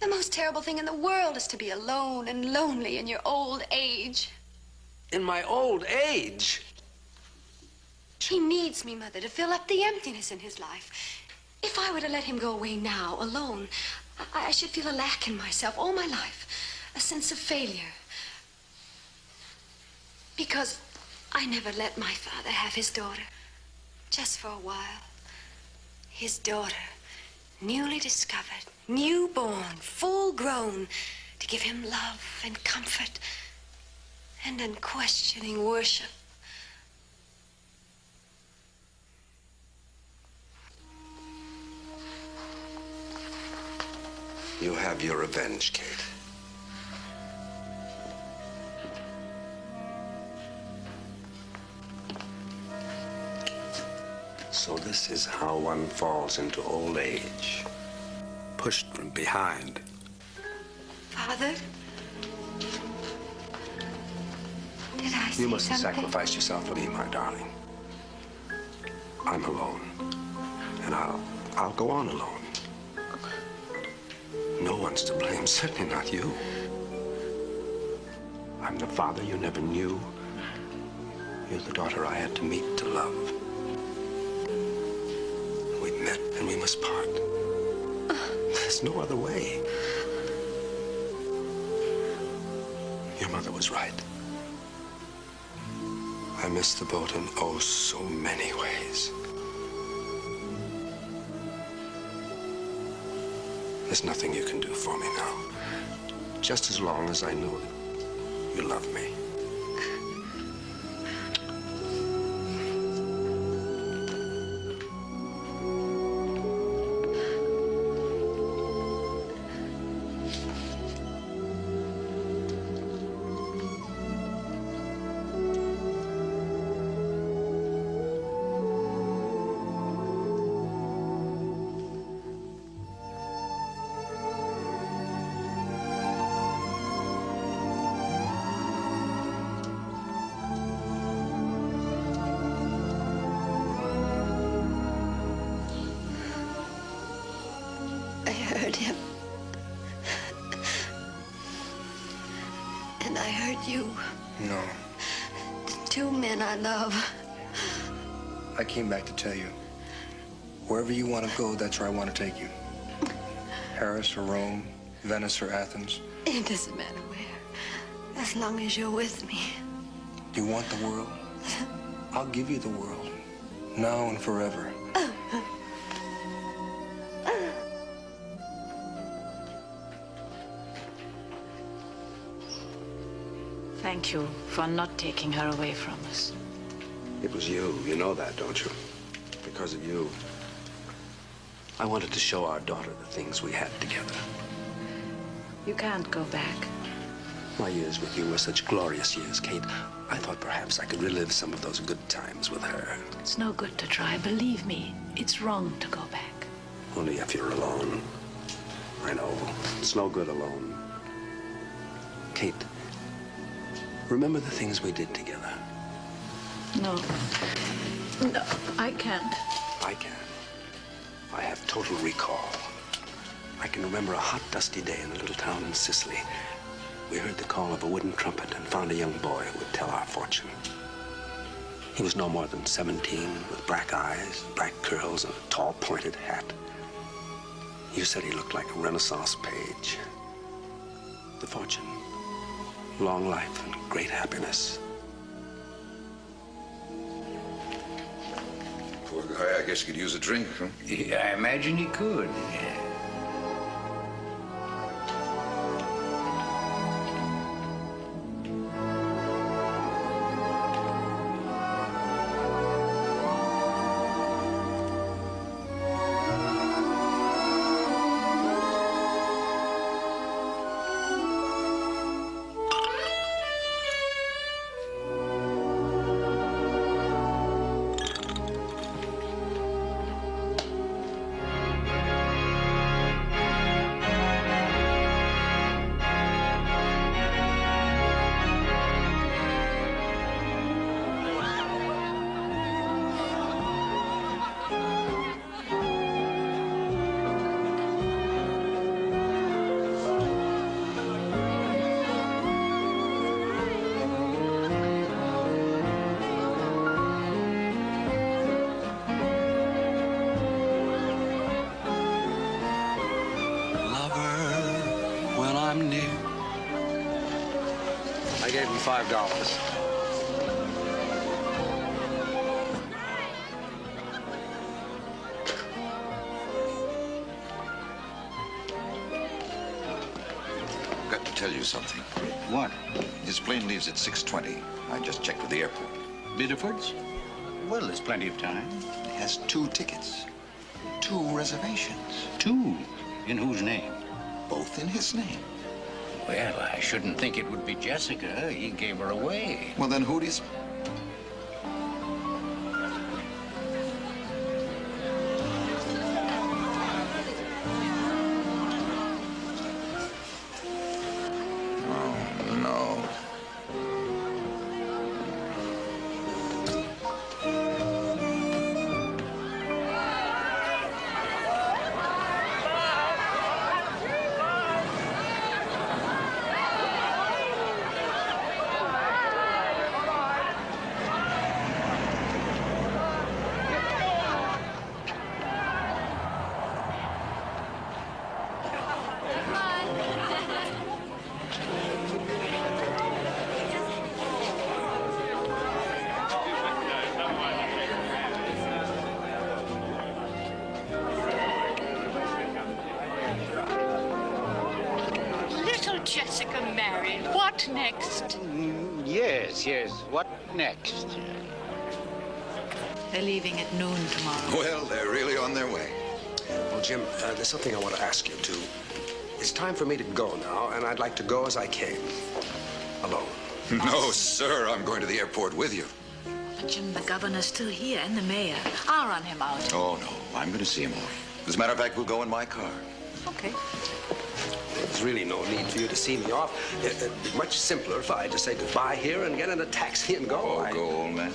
The most terrible thing in the world is to be alone and lonely in your old age. In my old age? He needs me, Mother, to fill up the emptiness in his life. If I were to let him go away now, alone, I should feel a lack in myself all my life, a sense of failure. Because I never let my father have his daughter, just for a while. His daughter, newly discovered, newborn, full grown, to give him love and comfort and unquestioning worship. You have your revenge, Kate. So this is how one falls into old age. Pushed from behind. Father? Did I say You mustn't something? sacrifice yourself for me, my darling. I'm alone. And I'll go on alone. No one's to blame, certainly not you. I'm the father you never knew. You're the daughter I had to meet to love. We met and we must part. There's no other way. Your mother was right. I missed the boat in oh so many ways. There's nothing you can do for me now. Just as long as I know that you love me. I heard him. And I heard you. No. The two men I love. I came back to tell you. Wherever you want to go, that's where I want to take you. Paris or Rome, Venice or Athens. It doesn't matter where, as long as you're with me. You want the world? I'll give you the world. Now and forever. Thank you for not taking her away from us. It was you. You know that, don't you? Because of you. I wanted to show our daughter the things we had together. You can't go back. My years with you were such glorious years, Kate. I thought perhaps I could relive some of those good times with her. It's no good to try. Believe me, it's wrong to go back. Only if you're alone. I know. It's no good alone. Kate, remember the things we did together? No. No, I can't. I can. I have total recall. I can remember a hot, dusty day in a little town in Sicily. We heard the call of a wooden trumpet and found a young boy who would tell our fortune. He was no more than 17, with black eyes, black curls, and a tall, pointed hat. You said he looked like a Renaissance page. The fortune, long life, and great happiness. Poor guy, I guess he could use a drink, huh? Yeah, I imagine he could. I gave him $5. Got to tell you something. What? His plane leaves at 6:20. I just checked with the airport. Biddeford's? Well, there's plenty of time. He has 2 tickets. 2 reservations. 2? In whose name? Both in his name. Well, I shouldn't think it would be Jessica. He gave her away. Well, then who do you... Jessica married. What next? Yes, yes. What next? They're leaving at noon tomorrow. Well, they're really on their way. Well, Jim, there's something I want to ask you, too. It's time for me to go now, and I'd like to go as I came. Alone. No, sir. I'm going to the airport with you. But Jim, the governor's still here, and the mayor. I'll run him out. Oh, no. I'm going to see him off. As a matter of fact, we'll go in my car. Okay. There's really no need for you to see me off. It'd be much simpler if I just say goodbye here and get in a taxi and go. Oh, go, old man.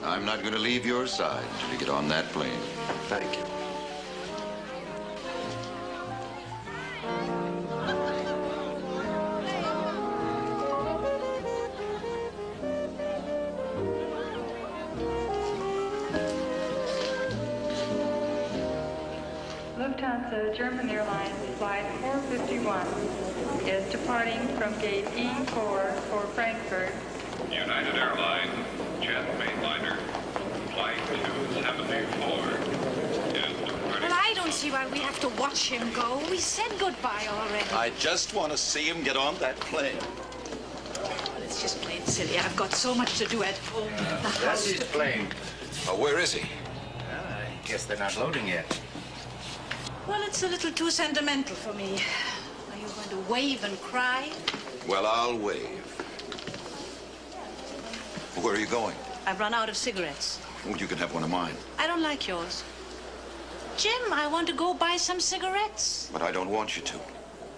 I'm not going to leave your side until you get on that plane. Thank you. Lufthansa German Airlines Flight 451 is departing from gate E4 for Frankfurt. United Airlines jet mainliner flight 274 is departing. Well, I don't see why we have to watch him go. We said goodbye already. I just want to see him get on that plane. Well, it's just plain silly. I've got so much to do at home. The That's house. his plane. Oh, where is he? I guess they're not loading yet. Well, it's a little too sentimental for me. Are you going to wave and cry? Well, I'll wave. Where are you going? I've run out of cigarettes. Oh, you can have one of mine. I don't like yours. Jim, I want to go buy some cigarettes. But I don't want you to.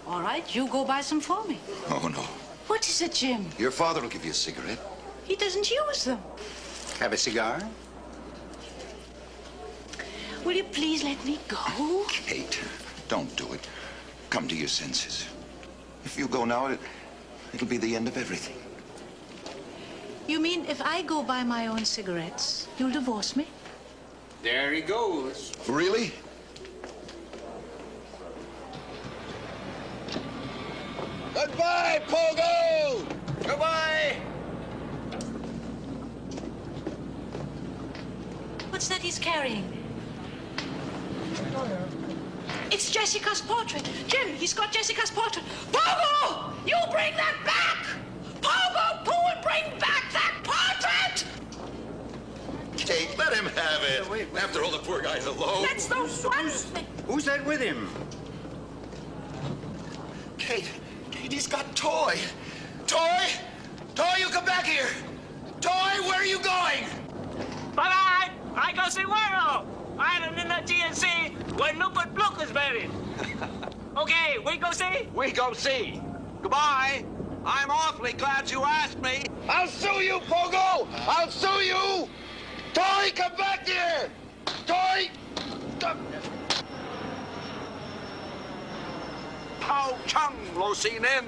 All right, you go buy some for me. Oh, no. What is it, Jim? Your father will give you a cigarette. He doesn't use them. Have a cigar? Will you please let me go? Kate, don't do it. Come to your senses. If you go now, it'll be the end of everything. You mean if I go buy my own cigarettes, you'll divorce me? There he goes. Really? Goodbye, Pogo! Goodbye! What's that he's carrying? It's Jessica's portrait. Jim, he's got Jessica's portrait. Pogo! You bring that back! Pogo, Pool, bring back that portrait! Kate, let him have it. After all, the poor guy's alone. That's the one thing. Who's that with him? Kate, he's got Toy. Toy? Toy, you come back here. Toy, where are you going? Bye-bye! I go see World! I'm in the GNC when Rupert Brooke is married. Okay, we go see? We go see. Goodbye. I'm awfully glad you asked me. I'll sue you, Pogo! I'll sue you! Toy, come back here! Toy! How chung lo xin em?